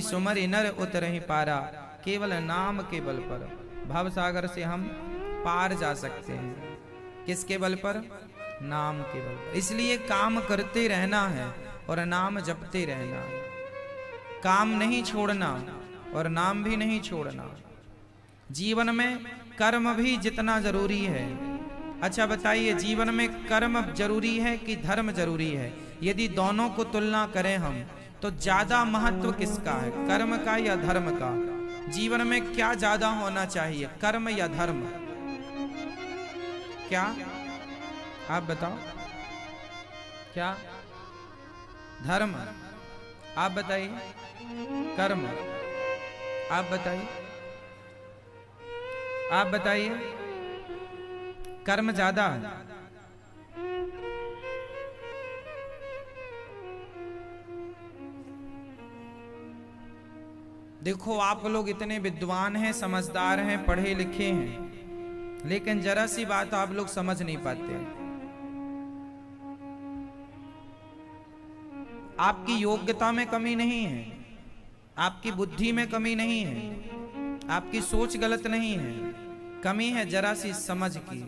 सुमरि नर उतरहि पारा। केवल नाम के बल पर भव सागर से हम पार जा सकते हैं। किसके बल पर? नाम के बल पर। इसलिए काम करते रहना है और नाम जपते रहना है। काम नहीं छोड़ना और नाम भी नहीं छोड़ना। जीवन में कर्म भी जितना जरूरी है। अच्छा बताइए, जीवन में कर्म जरूरी है कि धर्म जरूरी है? यदि दोनों को तुलना करें हम तो ज्यादा महत्व किसका है, कर्म का या धर्म का? जीवन में क्या ज्यादा होना चाहिए, कर्म या धर्म? क्या आप बताओ? क्या? धर्म। आप बताइए। कर्म। आप बताइए। आप बताइए। कर्म ज्यादा है। देखो, आप लोग इतने विद्वान हैं, समझदार हैं, पढ़े लिखे हैं, लेकिन जरा सी बात आप लोग समझ नहीं पाते। आपकी योग्यता में कमी नहीं है, आपकी बुद्धि में कमी नहीं है, आपकी सोच गलत नहीं है, कमी है जरा सी समझ की।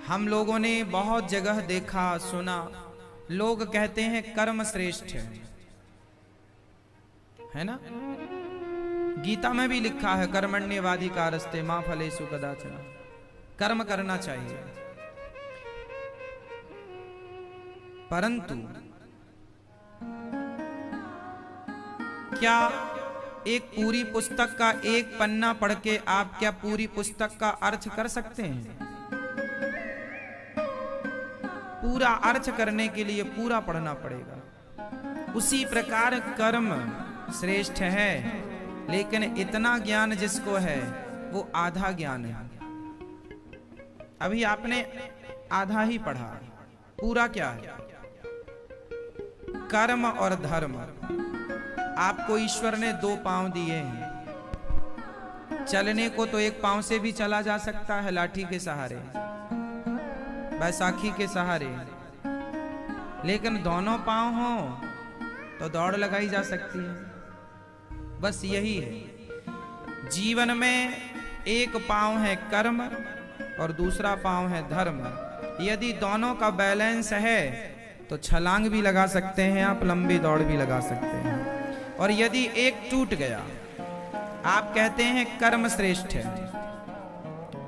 हम लोगों ने बहुत जगह देखा सुना, लोग कहते हैं कर्म श्रेष्ठ है ना? गीता में भी लिखा है कर्मण्येवाधिकारस्ते मा फलेषु कदाचन। कर्म करना चाहिए, परंतु क्या एक पूरी पुस्तक का एक पन्ना पढ़ के आप क्या पूरी पुस्तक का अर्थ कर सकते हैं? पूरा अर्थ करने के लिए पूरा पढ़ना पड़ेगा। उसी प्रकार कर्म श्रेष्ठ है, लेकिन इतना ज्ञान जिसको है वो आधा ज्ञान है। अभी आपने आधा ही पढ़ा, पूरा क्या है? कर्म और धर्म। आपको ईश्वर ने दो पांव दिए हैं। चलने को तो एक पांव से भी चला जा सकता है, लाठी के सहारे, बैसाखी के सहारे, लेकिन दोनों पांव हो तो दौड़ लगाई जा सकती है। बस यही है। जीवन में एक पांव है कर्म और दूसरा पांव है धर्म। यदि दोनों का बैलेंस है तो छलांग भी लगा सकते हैं आप, लंबी दौड़ भी लगा सकते हैं। और यदि एक टूट गया, आप कहते हैं कर्म श्रेष्ठ है,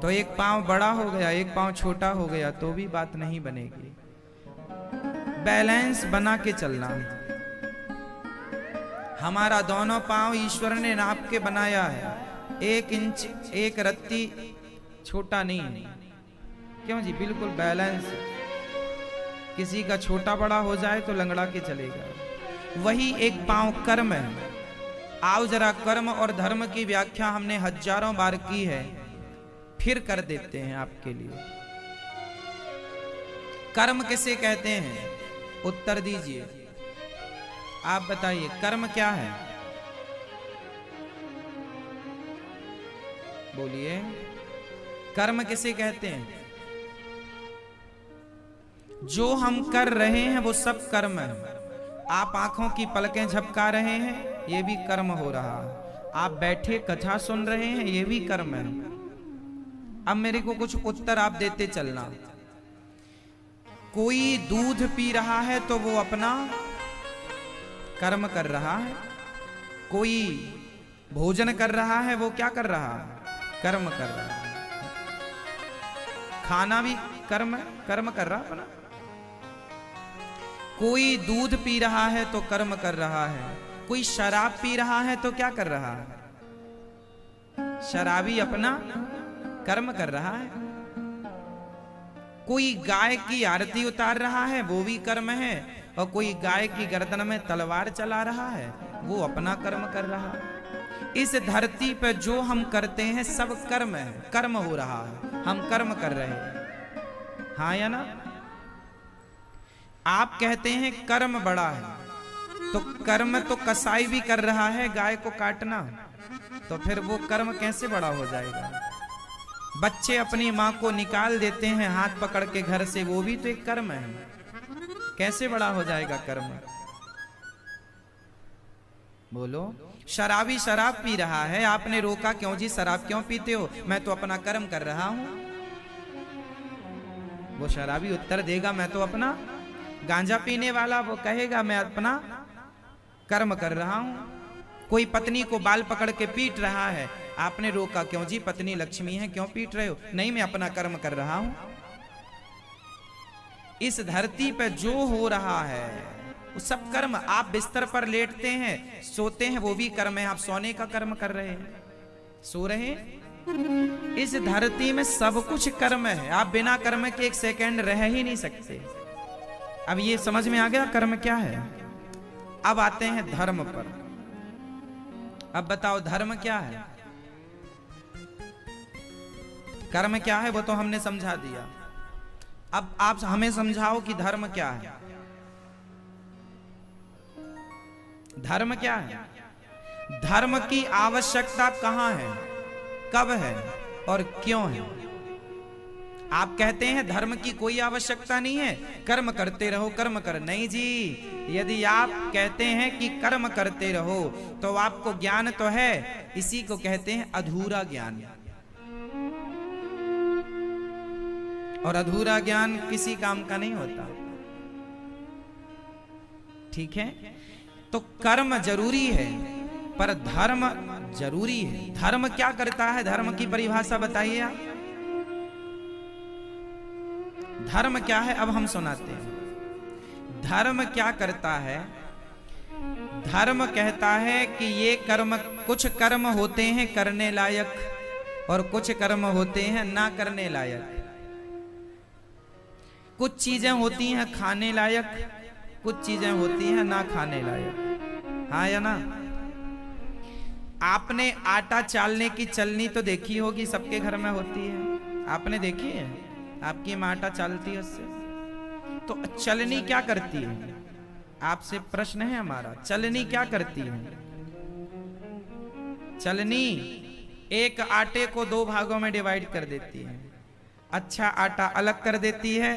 तो एक पांव बड़ा हो गया, एक पांव छोटा हो गया, तो भी बात नहीं बनेगी। बैलेंस बना के चलना। हमारा दोनों पांव ईश्वर ने नाप के बनाया है। 1 इंच 1 रत्ती छोटा नहीं है। क्यों जी? बिल्कुल बैलेंस। किसी का छोटा बड़ा हो जाए तो लंगड़ा के चलेगा। वही एक पांव कर्म है। आओ जरा कर्म और धर्म की व्याख्या हमने हजारों बार की है, फिर कर देते हैं आपके लिए। कर्म किसे कहते हैं? उत्तर दीजिए। आप बताइए, कर्म क्या है? बोलिए, कर्म किसे कहते हैं? जो हम कर रहे हैं वो सब कर्म है। आप आंखों की पलकें झपका रहे हैं, ये भी कर्म हो रहा है। आप बैठे कथा सुन रहे हैं, ये भी कर्म है। अब मेरे को कुछ उत्तर आप देते चलना। कोई दूध पी रहा है तो वो अपना कर्म कर रहा है। कोई भोजन कर रहा है, वो क्या कर रहा है? कर्म कर रहा है। खाना भी कर्म कर रहा अपना। कोई दूध पी रहा है तो कर्म कर रहा है। कोई शराब पी रहा है तो क्या कर रहा है? शराबी अपना कर्म कर रहा है। कोई गाय की आरती उतार रहा है, वो भी कर्म है। और कोई गाय की गर्दन में तलवार चला रहा है, वो अपना कर्म कर रहा है। इस धरती पर जो हम करते हैं सब कर्म है, कर्म हो रहा है, हम कर्म कर रहे हैं। हाँ या ना? आप कहते हैं कर्म बड़ा है, तो कर्म तो कसाई भी कर रहा है, गाय को काटना, तो फिर वो कर्म कैसे बड़ा हो जाएगा? बच्चे अपनी माँ को निकाल देते हैं हाथ पकड़ के घर से, वो भी तो एक कर्म है। कैसे बड़ा हो जाएगा कर्म? बोलो। शराबी शराब पी रहा है, आपने रोका क्यों जी? शराब क्यों पीते हो? मैं तो अपना कर्म कर रहा हूं। वो शराबी उत्तर देगा मैं तो अपना, गांजा पीने वाला वो कहेगा मैं अपना कर्म कर रहा हूं। कोई पत्नी को बाल पकड़ के पीट रहा है, आपने रोका क्यों जी? पत्नी लक्ष्मी है, क्यों पीट रहे हो? नहीं, मैं अपना कर्म कर रहा हूं। इस धरती पे जो हो रहा है वो सब कर्म। आप बिस्तर पर लेटते हैं, सोते हैं, वो भी कर्म है। आप सोने का कर्म कर रहे हैं, सो रहे हैं। इस धरती में सब कुछ कर्म है। आप बिना कर्म के एक सेकंड रह ही नहीं सकते। अब ये समझ में आ गया कर्म क्या है? अब आते हैं धर्म पर। अब बताओ धर्म क्या है? कर्म क्या है वो तो हमने समझा दिया। अब आप हमें समझाओ कि धर्म क्या है। धर्म क्या है? धर्म की आवश्यकता कहां है, कब है और क्यों है? आप कहते हैं धर्म की कोई आवश्यकता नहीं है, कर्म करते रहो, कर्म कर। नहीं जी, यदि आप कहते हैं कि कर्म करते रहो तो आपको ज्ञान तो है, इसी को कहते हैं अधूरा ज्ञान। और अधूरा ज्ञान किसी काम का नहीं होता। ठीक है, तो कर्म जरूरी है पर धर्म जरूरी है। धर्म क्या करता है? धर्म की परिभाषा बताइए आप। धर्म क्या है अब हम सुनाते हैं। धर्म क्या करता है? धर्म कहता है कि ये कर्म, कुछ कर्म होते हैं करने लायक और कुछ कर्म होते हैं ना करने लायक। कुछ चीजें होती हैं खाने लायक, कुछ चीजें होती हैं ना खाने लायक। हाँ या ना? आपने आटा चालने की चलनी तो देखी होगी, सबके घर में होती है। आपने देखी है? आपकी माँ आटा चालती है उससे। तो चलनी क्या करती है? आपसे प्रश्न है हमारा, चलनी क्या करती है? चलनी एक आटे को दो भागों में डिवाइड कर देती है। अच्छा आटा अलग कर देती है,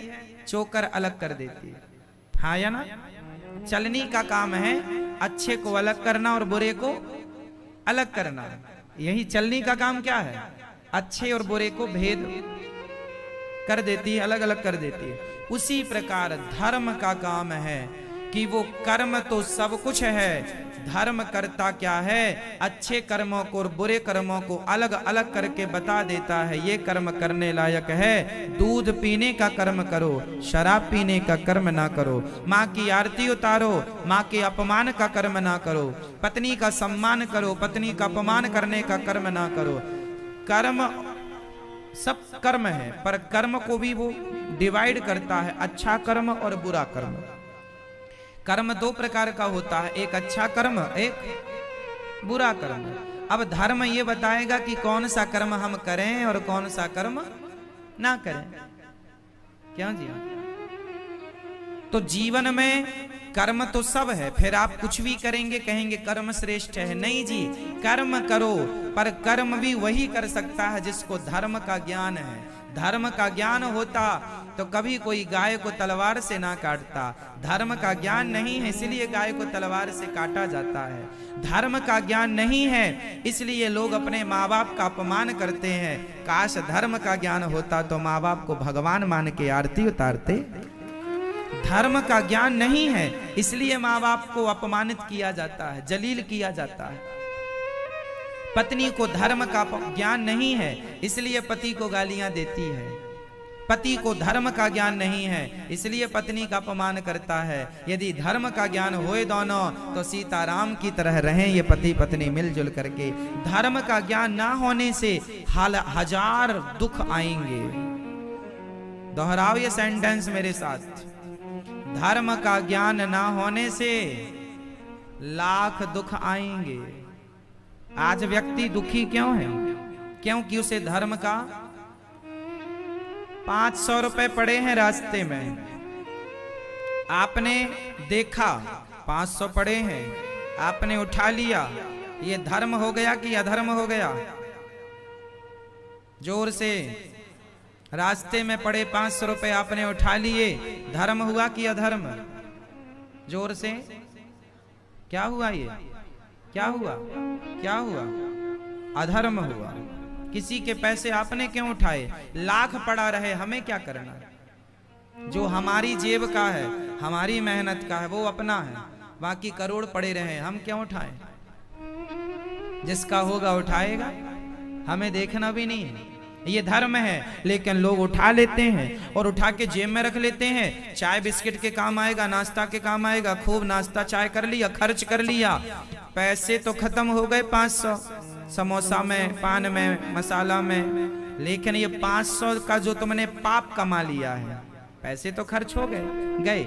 चोकर अलग कर देती है। हाँ या ना? चलनी का काम है अच्छे को अलग करना और बुरे को अलग करना। यही चलनी का काम क्या है? अच्छे और बुरे को भेद कर देती है, अलग अलग कर देती है। उसी प्रकार धर्म का काम है कि वो कर्म तो सब कुछ है, धर्म करता क्या है? अच्छे कर्मों को और बुरे कर्मों को अलग अलग करके बता देता है। ये कर्म करने लायक है, दूध पीने का कर्म करो, शराब पीने का कर्म ना करो, माँ की आरती उतारो, माँ के अपमान का कर्म ना करो, पत्नी का सम्मान करो, पत्नी का अपमान करने का कर्म ना करो। कर्म सब कर्म है, पर कर्म को भी वो डिवाइड करता है, अच्छा कर्म और बुरा कर्म। कर्म दो प्रकार का होता है, एक अच्छा कर्म, एक बुरा कर्म। अब धर्म ये बताएगा कि कौन सा कर्म हम करें और कौन सा कर्म ना करें। क्यों जी? तो जीवन में कर्म तो सब है, फिर आप कुछ भी करेंगे कहेंगे कर्म श्रेष्ठ है। नहीं जी, कर्म करो, पर कर्म भी वही कर सकता है जिसको धर्म का ज्ञान है। धर्म का ज्ञान होता तो कभी कोई गाय को तलवार से ना काटता। धर्म का ज्ञान नहीं है इसलिए गाय को तलवार से काटा जाता है। धर्म का ज्ञान नहीं है इसलिए लोग अपने माँ बाप का अपमान करते हैं। काश धर्म का ज्ञान होता तो माँ बाप को भगवान मान के आरती उतारते। धर्म का ज्ञान नहीं है इसलिए माँ बाप को अपमानित किया जाता है, जलील किया जाता है। पत्नी को धर्म का ज्ञान नहीं है इसलिए पति को गालियां देती है। पति को धर्म का ज्ञान नहीं है इसलिए पत्नी का अपमान करता है। यदि धर्म का ज्ञान होए दोनों तो सीताराम की तरह रहें ये पति पत्नी मिलजुल करके। धर्म का ज्ञान ना होने से हजार दुख आएंगे। दोहराओ ये सेंटेंस मेरे साथ। धर्म का ज्ञान ना होने से लाख दुख आएंगे। आज व्यक्ति दुखी क्यों है? क्योंकि उसे धर्म का 500 रुपए पड़े हैं रास्ते में, आपने देखा 500 पड़े हैं, आपने उठा लिया, ये धर्म हो गया कि अधर्म हो गया? जोर से रास्ते में पड़े 500 रुपए आपने उठा लिए, धर्म हुआ कि अधर्म? जोर से, क्या हुआ? ये क्या हुआ? क्या हुआ? अधर्म हुआ। किसी के पैसे आपने क्यों उठाए? लाख पड़ा रहे, हमें क्या करना? जो हमारी जेब का है, हमारी मेहनत का है, वो अपना है। बाकी करोड़ पड़े रहे, हम क्यों उठाएं? जिसका होगा उठाएगा, हमें देखना भी नहीं है। ये धर्म है, लेकिन लोग उठा लेते हैं और उठा के जेब में रख लेते हैं। चाय बिस्किट के काम आएगा, नाश्ता के काम आएगा, खूब नाश्ता चाय कर लिया, खर्च कर लिया, पैसे तो खत्म हो गए 500 समोसा में, पान में, मसाला में। लेकिन ये 500 का जो तुमने पाप कमा लिया है, पैसे तो खर्च हो गए।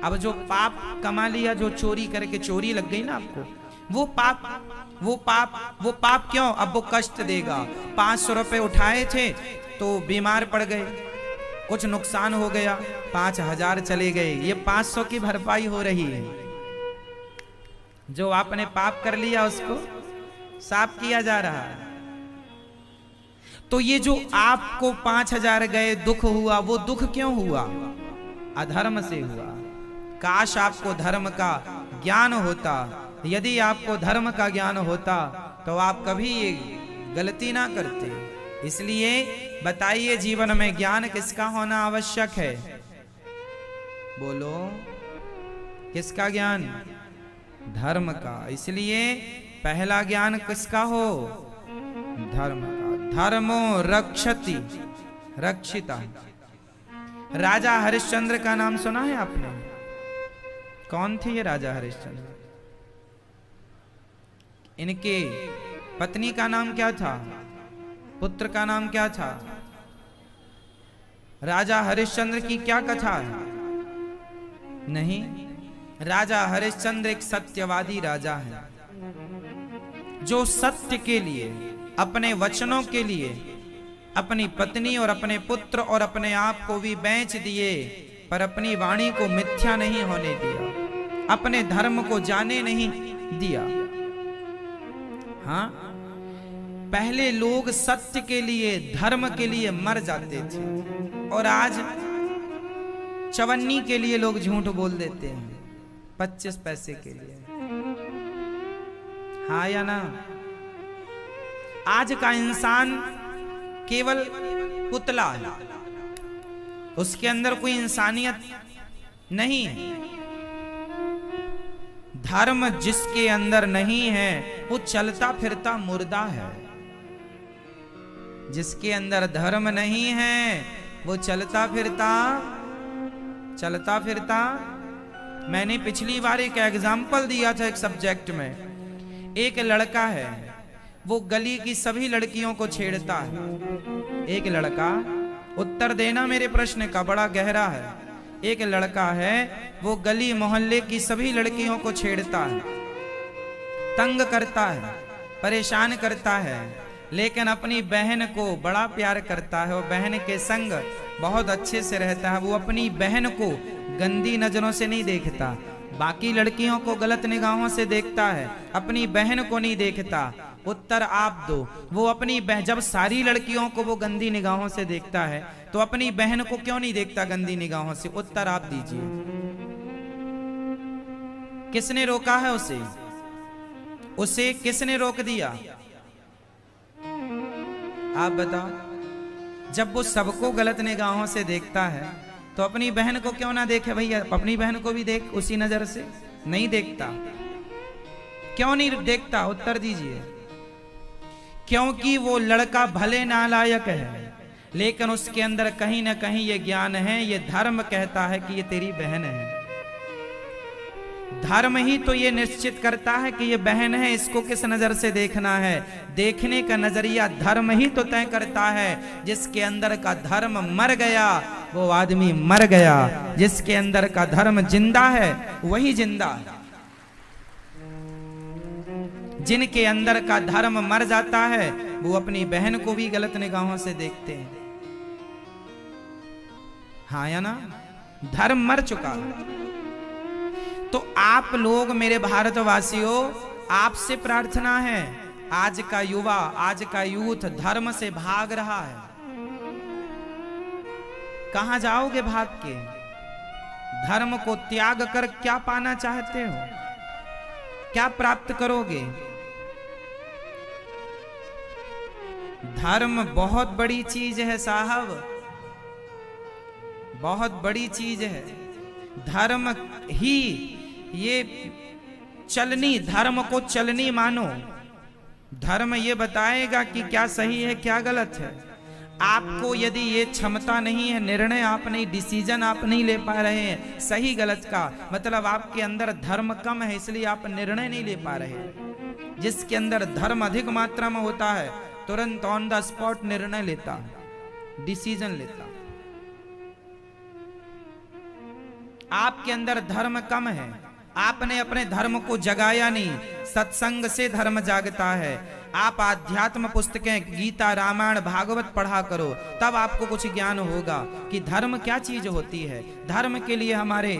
अब जो पाप कमा लिया, जो चोरी करके चोरी लग गई ना आपको, वो पाप क्यों? अब वो कष्ट देगा। 500 रुपए उठाए थे तो बीमार पड़ गए, कुछ नुकसान हो गया, 5000 चले गए। ये 500 की भरपाई हो रही है। जो आपने पाप कर लिया उसको साफ किया जा रहा है। तो ये जो आपको 5000 गए, दुख हुआ, वो दुख क्यों हुआ? अधर्म से हुआ। काश आपको धर्म का ज्ञान होता। यदि आपको धर्म का ज्ञान होता तो आप कभी ये गलती ना करते। इसलिए बताइए, जीवन में ज्ञान किसका होना आवश्यक है? बोलो, किसका ज्ञान? धर्म का। इसलिए पहला ज्ञान किसका हो? धर्म का। धर्मो रक्षति रक्षिता। राजा हरिश्चंद्र का नाम सुना है आपने? कौन थे ये राजा हरिश्चंद्र? इनके पत्नी का नाम क्या था? पुत्र का नाम क्या था? राजा हरिश्चंद्र की क्या कथा है? नहीं, राजा हरिश्चंद्र एक सत्यवादी राजा है, जो सत्य के लिए, अपने वचनों के लिए अपनी पत्नी और अपने पुत्र और अपने आप को भी बेच दिए, पर अपनी वाणी को मिथ्या नहीं होने दिया, अपने धर्म को जाने नहीं दिया। हाँ, पहले लोग सत्य के लिए, धर्म के लिए मर जाते थे, और आज चवन्नी के लिए लोग झूठ बोल देते हैं, 25 पैसे के लिए। हाँ या ना? आज का इंसान केवल पुतला है, उसके अंदर कोई इंसानियत नहीं है। धर्म जिसके अंदर नहीं है वो चलता फिरता मुर्दा है। जिसके अंदर धर्म नहीं है वो चलता फिरता। मैंने पिछली बार एक एग्जाम्पल दिया था एक सब्जेक्ट में। एक लड़का है, वो गली की सभी लड़कियों को छेड़ता है। एक लड़का, उत्तर देना मेरे प्रश्न का, बड़ा गहरा है। एक लड़का है, वो गली मोहल्ले की सभी लड़कियों को छेड़ता है, तंग करता है, परेशान करता है, लेकिन अपनी बहन को बड़ा प्यार करता है और बहन के संग बहुत अच्छे से रहता है। वो अपनी बहन को गंदी नजरों से नहीं देखता, बाकी लड़कियों को गलत निगाहों से देखता है, अपनी बहन को नहीं देखता। उत्तर आप दो, वो अपनी जब सारी लड़कियों को वो गंदी निगाहों से देखता है तो अपनी बहन को क्यों नहीं देखता गंदी निगाहों से? उत्तर आप दीजिए। किसने रोका है उसे? उसे किसने रोक दिया? आप बताओ। जब वो सबको गलत निगाहों से देखता है तो अपनी बहन को क्यों ना देखे भैया? अपनी बहन को भी देख उसी नजर से। नहीं देखता। क्यों नहीं देखता? उत्तर दीजिए। क्योंकि वो लड़का भले नालायक है, लेकिन उसके अंदर कहीं ना कहीं ये ज्ञान है, ये धर्म कहता है कि ये तेरी बहन है। धर्म ही तो ये निश्चित करता है कि ये बहन है, इसको किस नजर से देखना है। देखने का नजरिया धर्म ही तो तय करता है। जिसके अंदर का धर्म मर गया वो आदमी मर गया, जिसके अंदर का धर्म जिंदा है वही जिंदा है। जिनके अंदर का धर्म मर जाता है वो अपनी बहन को भी गलत निगाहों से देखते हैं। हाँ या ना? धर्म मर चुका है। तो आप लोग मेरे भारतवासियों, आपसे प्रार्थना है, आज का युवा, आज का यूथ धर्म से भाग रहा है। कहां जाओगे भाग के? धर्म को त्याग कर क्या पाना चाहते हो? क्या प्राप्त करोगे? धर्म बहुत बड़ी चीज है साहब, बहुत बड़ी चीज है। धर्म ही ये चलनी, धर्म को चलनी मानो। धर्म ये बताएगा कि क्या सही है क्या गलत है। आपको यदि ये क्षमता नहीं है, निर्णय आप नहीं, डिसीजन आप नहीं ले पा रहे हैं सही गलत का, मतलब आपके अंदर धर्म कम है, इसलिए आप निर्णय नहीं ले पा रहे हैं। जिसके अंदर धर्म अधिक मात्रा में होता है तुरंत ऑन द स्पॉट निर्णय लेता है, डिसीजन लेता है। आपके अंदर धर्म कम है, आपने अपने धर्म को जगाया नहीं। सत्संग से धर्म जागता है। आप आध्यात्म पुस्तकें गीता रामायण भागवत पढ़ा करो, तब आपको कुछ ज्ञान होगा कि धर्म क्या चीज होती है। धर्म के लिए हमारे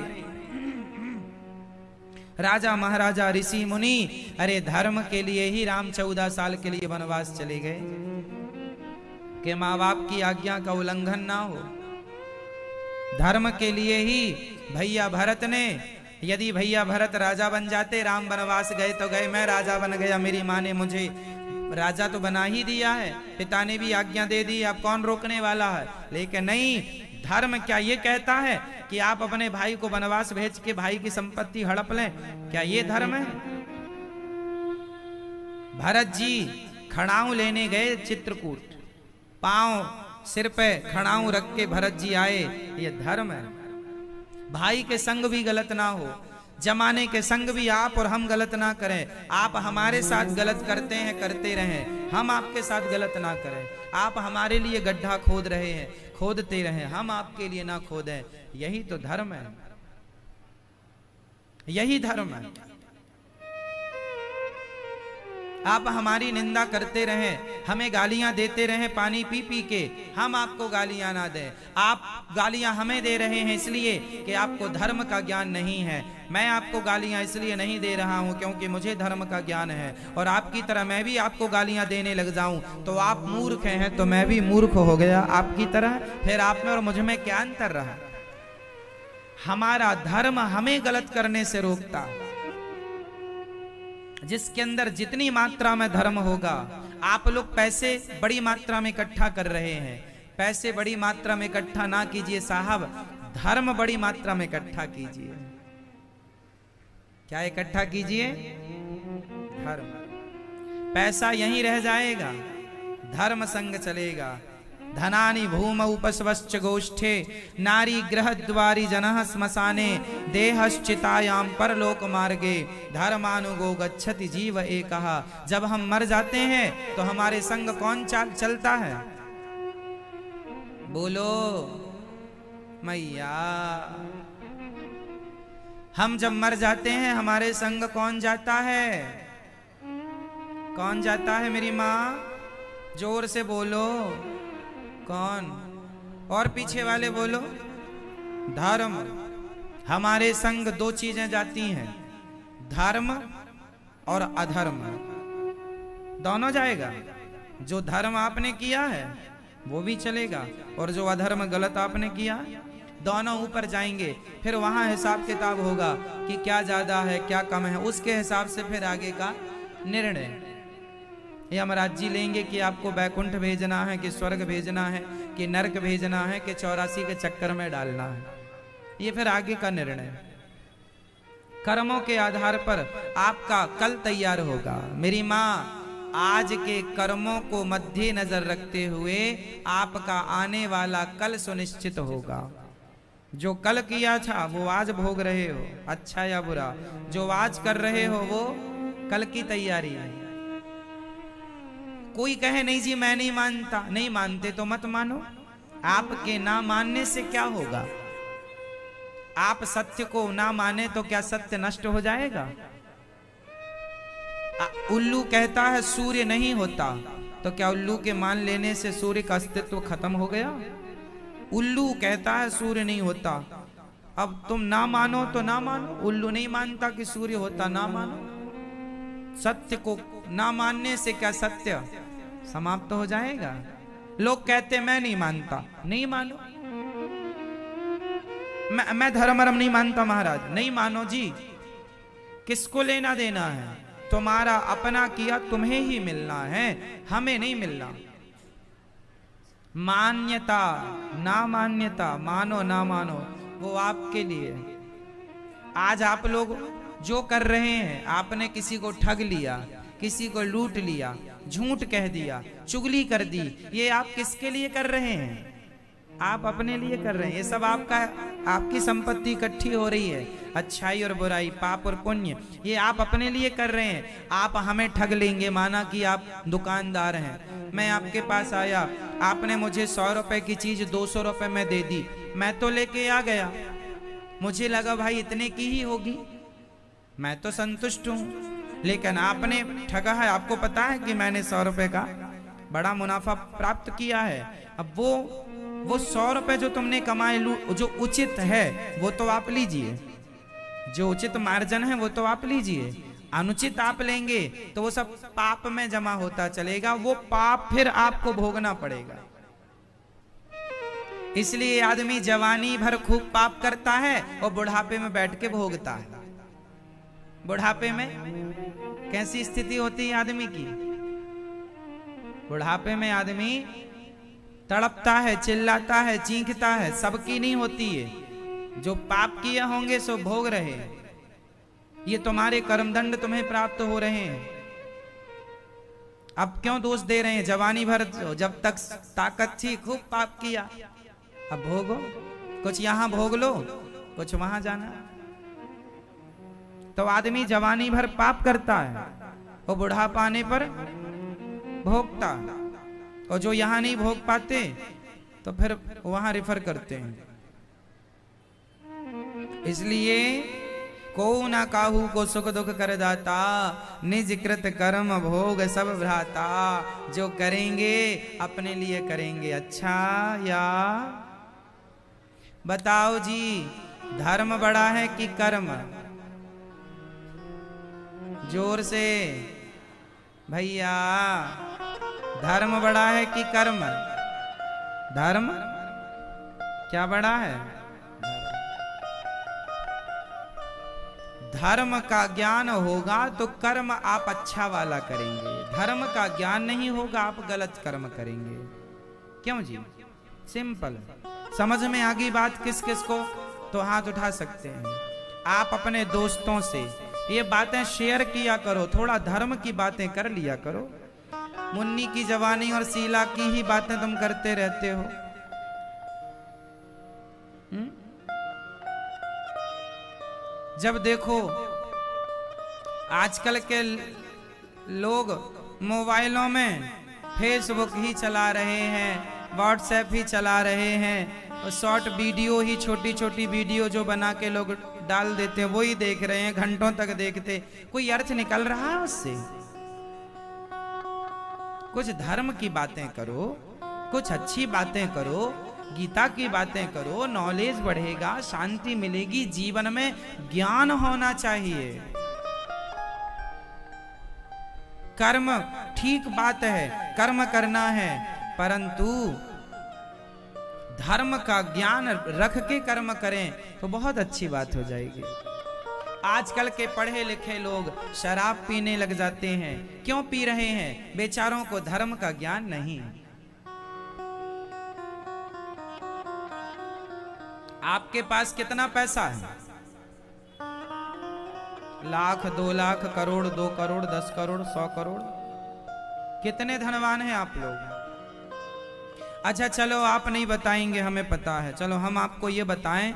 राजा महाराजा ऋषि मुनि, अरे धर्म के लिए ही राम 14 साल के लिए वनवास चले गए कि माँ बाप की आज्ञा का उल्लंघन ना हो। धर्म के लिए ही भैया भरत ने, यदि भैया भरत राजा बन जाते, राम वनवास गए तो गए, मैं राजा बन गया, मेरी माँ ने मुझे राजा तो बना ही दिया है, पिता ने भी आज्ञा दे दी, अब कौन रोकने वाला है। लेकिन नहीं, धर्म क्या ये कहता है कि आप अपने भाई को वनवास भेज के भाई की संपत्ति हड़प लें? क्या ये धर्म है? भरत जी खड़ाऊ लेने गए चित्रकूट, पांव सिर पे खड़ाऊ रख के भरत जी आए, ये धर्म है। भाई के संग भी गलत ना हो, जमाने के संग भी आप और हम गलत ना करें। आप हमारे साथ गलत करते हैं, करते रहें, हम आपके साथ गलत ना करें। आप हमारे लिए गड्ढा खोद रहे हैं, खोदते रहें, हम आपके लिए ना खोदें। यही तो धर्म है, यही धर्म है। आप हमारी निंदा करते रहें, हमें गालियां देते रहें पानी पी पी के, हम आपको गालियां ना दें। आप गालियां हमें दे रहे हैं इसलिए कि आपको धर्म का ज्ञान नहीं है। मैं आपको गालियां इसलिए नहीं दे रहा हूं क्योंकि मुझे धर्म का ज्ञान है। और आपकी तरह मैं भी आपको गालियां देने लग जाऊं तो आप मूर्ख हैं, तो मैं भी मूर्ख हो गया आपकी तरह। फिर आप में और मुझ में क्या अंतर रहा? हमारा धर्म हमें गलत करने से रोकता। जिसके अंदर जितनी मात्रा में धर्म होगा, आप लोग पैसे बड़ी मात्रा में इकट्ठा कर रहे हैं, पैसे बड़ी मात्रा में इकट्ठा ना कीजिए साहब, धर्म बड़ी मात्रा में इकट्ठा कीजिए। क्या इकट्ठा कीजिए? धर्म। पैसा यहीं रह जाएगा, धर्म संग चलेगा। धनानि भूमौ पशवश्च गोष्ठे, नारी ग्रह द्वारी जनः श्मशाने, देहश्चितायां परलोक मार्गे, धर्मानुगो गच्छति जीव एकः। जब हम मर जाते हैं तो हमारे संग कौन चलता है? बोलो मैया। हम जब मर जाते हैं हमारे संग कौन जाता है? कौन जाता है मेरी माँ? जोर से बोलो, कौन? और पीछे वाले बोलो, धर्म। हमारे संग दो चीजें जाती हैं, धर्म और अधर्म, दोनों जाएगा। जो धर्म आपने किया है वो भी चलेगा, और जो अधर्म गलत आपने किया, दोनों ऊपर जाएंगे। फिर वहां हिसाब किताब होगा कि क्या ज्यादा है क्या कम है, उसके हिसाब से फिर आगे का निर्णय यमराज जी लेंगे कि आपको बैकुंठ भेजना है कि स्वर्ग भेजना है कि नरक भेजना है कि 84 के चक्कर में डालना है। ये फिर आगे का निर्णय कर्मों के आधार पर आपका कल तैयार होगा। मेरी माँ, आज के कर्मों को मध्य नजर रखते हुए आपका आने वाला कल सुनिश्चित होगा। जो कल किया था वो आज भोग रहे हो, अच्छा या बुरा, जो आज कर रहे हो वो कल की तैयारी है। कोई कहे नहीं जी मैं नहीं मानता, नहीं मानते तो मत मानो। आपके ना मानने से क्या होगा? आप सत्य को ना माने तो क्या सत्य नष्ट हो जाएगा? उल्लू कहता है सूर्य नहीं होता, तो क्या उल्लू के मान लेने से सूर्य का अस्तित्व खत्म हो गया? उल्लू कहता है सूर्य नहीं होता, अब तुम ना मानो तो ना मानो। उल्लू नहीं मानता कि सूर्य होता, ना मानो। सत्य को ना मानने से क्या सत्य समाप्त हो जाएगा? लोग कहते मैं नहीं मानता, नहीं मानो। मैं धर्म नहीं मानता महाराज। नहीं मानो जी, किसको लेना देना है? तुम्हारा अपना किया तुम्हें ही मिलना है, हमें नहीं मिलना। मान्यता ना मान्यता, मानो ना मानो, वो आपके लिए। आज आप लोग जो कर रहे हैं, आपने किसी को ठग लिया, किसी को लूट लिया, झूठ कह दिया, चुगली कर दी, ये आप किसके लिए कर रहे हैं? आप अपने लिए कर रहे हैं। ये सब आपकी संपत्ति इकट्ठी हो रही है, अच्छाई और बुराई, पाप और पुण्य, ये आप अपने लिए कर रहे हैं। आप हमें ठग लेंगे, माना कि आप दुकानदार हैं, मैं आपके पास आया, आपने मुझे 100 रुपए की चीज 200 रुपए में दे दी, मैं तो लेके आ गया, मुझे लगा भाई इतने की ही होगी, मैं तो संतुष्ट हूं। लेकिन आपने ठगा है, आपको पता है कि मैंने 100 रुपए का बड़ा मुनाफा प्राप्त किया है। अब वो 100 रुपए जो तुमने कमाए, जो उचित है वो तो आप लीजिए, जो उचित मार्जिन है वो तो आप लीजिए, अनुचित आप लेंगे तो वो सब पाप में जमा होता चलेगा, वो पाप फिर आपको भोगना पड़ेगा। इसलिए आदमी जवानी भर खूब पाप करता है और बुढ़ापे में बैठ के भोगता है। बुढ़ापे में कैसी स्थिति होती है आदमी की? बुढ़ापे में आदमी तड़पता है, चिल्लाता है, चीखता है, सबकी नहीं होती है। जो पाप किए होंगे सो भोग रहे हैं, ये तुम्हारे कर्मदंड तुम्हें प्राप्त हो रहे हैं। अब क्यों दोष दे रहे हैं? जवानी भर जब तक ताकत थी खूब पाप किया, अब भोगो, कुछ यहां भोग लो, कुछ वहां जाना। तो आदमी जवानी भर पाप करता है और बुढ़ापा आने पर भोगता, और जो यहां नहीं भोग पाते तो फिर वहां रेफर करते हैं। इसलिए को ना काहू को सुख दुख कर दाता, निज कृत कर्म भोग सब भ्राता। जो करेंगे अपने लिए करेंगे, अच्छा या बताओ जी, धर्म बड़ा है कि कर्म? जोर से भैया, धर्म बड़ा है कि कर्म? धर्म क्या बड़ा है? धर्म का ज्ञान होगा तो कर्म आप अच्छा वाला करेंगे, धर्म का ज्ञान नहीं होगा आप गलत कर्म करेंगे। क्यों जी? सिंपल। समझ में आ गई बात किस किस को? तो हाथ उठा सकते हैं। आप अपने दोस्तों से ये बातें शेयर किया करो, थोड़ा धर्म की बातें कर लिया करो। मुन्नी की जवानी और शीला की ही बातें तुम करते रहते हो। जब देखो आजकल के लोग मोबाइलों में फेसबुक ही चला रहे हैं, व्हाट्सएप ही चला रहे हैं, और शॉर्ट वीडियो ही, छोटी छोटी वीडियो जो बना के लोग डाल देते हैं वही देख रहे हैं, घंटों तक देखते। कोई अर्थ निकल रहा है उससे? कुछ धर्म की बातें करो, कुछ अच्छी बातें करो, गीता की बातें करो, नॉलेज बढ़ेगा, शांति मिलेगी, जीवन में ज्ञान होना चाहिए। कर्म ठीक बात है, कर्म करना है, परंतु धर्म का ज्ञान रख के कर्म करें तो बहुत अच्छी बात हो जाएगी। आजकल के पढ़े लिखे लोग शराब पीने लग जाते हैं। क्यों पी रहे हैं? बेचारों को धर्म का ज्ञान नहीं। आपके पास कितना पैसा है? लाख, 2 लाख, करोड़, 2 करोड़, 10 करोड़, 100 करोड़? कितने धनवान हैं आप लोग? अच्छा चलो आप नहीं बताएंगे, हमें पता है। चलो हम आपको ये बताएं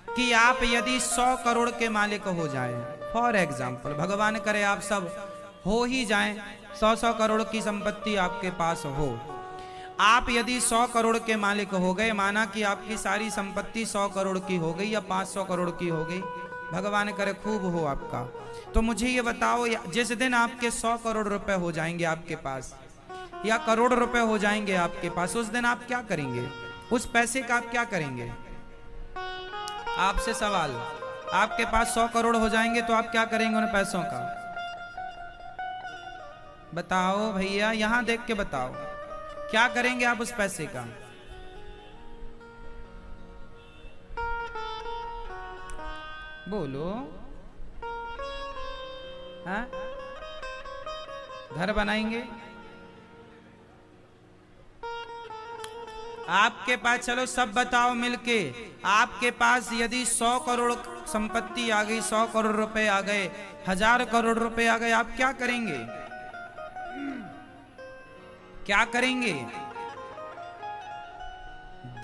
कि आप यदि 100 करोड़ के मालिक हो जाएं, फॉर एग्जाम्पल, भगवान करे आप सब हो ही जाएं, 100 करोड़ की संपत्ति आपके पास हो, आप यदि 100 करोड़ के मालिक हो गए, माना कि आपकी सारी संपत्ति 100 करोड़ की हो गई या 500 करोड़ की हो गई, भगवान करे खूब हो आपका, तो मुझे ये बताओ, जिस दिन आपके 100 करोड़ रुपए हो जाएंगे आपके पास, या करोड़ रुपए हो जाएंगे आपके पास, उस दिन आप क्या करेंगे? उस पैसे का आप क्या करेंगे? आपसे सवाल, आपके पास 100 करोड़ हो जाएंगे तो आप क्या करेंगे उन पैसों का? बताओ भैया, यहां देख के बताओ, क्या करेंगे आप उस पैसे का? बोलो। हाँ, घर बनाएंगे आपके पास, चलो सब बताओ मिलके, आपके पास यदि 100 करोड़ संपत्ति आ गई, 100 करोड़ रुपए आ गए, 1000 करोड़ रुपए आ गए, आप क्या करेंगे? क्या करेंगे?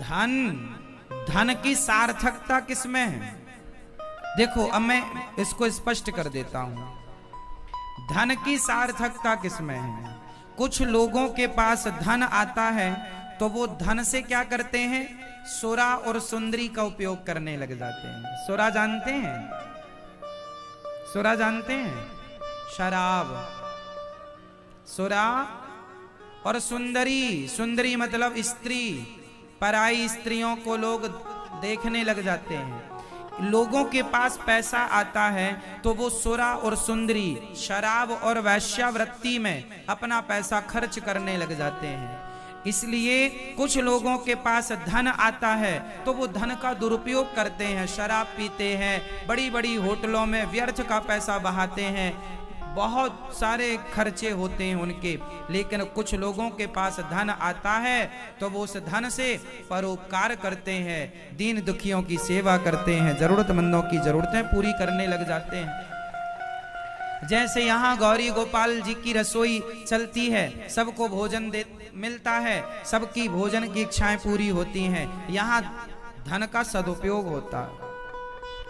धन की सार्थकता किसमें है? देखो अब मैं इसको स्पष्ट कर देता हूं। धन की सार्थकता किसमें है? कुछ लोगों के पास धन आता है तो वो धन से क्या करते हैं? सुरा और सुंदरी का उपयोग करने लग जाते हैं। सुरा जानते हैं? सुरा जानते हैं? शराब। सुरा और सुंदरी, सुंदरी मतलब स्त्री, पराई स्त्रियों को लोग देखने लग जाते हैं। लोगों के पास पैसा आता है तो वो सुरा और सुंदरी, शराब और वैश्यावृत्ति में अपना पैसा खर्च करने लग जाते हैं। इसलिए कुछ लोगों के पास धन आता है तो वो धन का दुरुपयोग करते हैं, शराब पीते हैं, बड़ी बड़ी होटलों में व्यर्थ का पैसा बहाते हैं, बहुत सारे खर्चे होते हैं उनके। लेकिन कुछ लोगों के पास धन आता है तो वो उस धन से परोपकार करते हैं, दीन दुखियों की सेवा करते हैं, जरूरतमंदों की जरूरतें पूरी करने लग जाते हैं। जैसे यहाँ गौरी गोपाल जी की रसोई चलती है, सबको भोजन मिलता है, सबकी भोजन की इच्छाएं पूरी होती हैं, यहाँ धन का सदुपयोग होता है।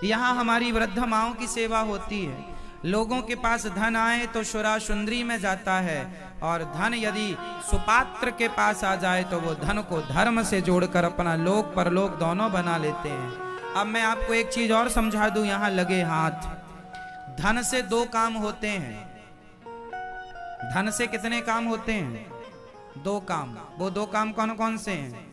यहाँ हमारी वृद्ध माओं की सेवा होती है। लोगों के पास धन आए तो शुरा सुंदरी में जाता है, और धन यदि सुपात्र के पास आ जाए तो वो धन को धर्म से जोड़कर अपना लोक परलोक दोनों बना लेते हैं। अब मैं आपको एक चीज और समझा दूं, यहाँ लगे हाथ। धन से 2 काम होते हैं। धन से कितने काम होते हैं? 2 काम। वो 2 काम कौन कौन से हैं?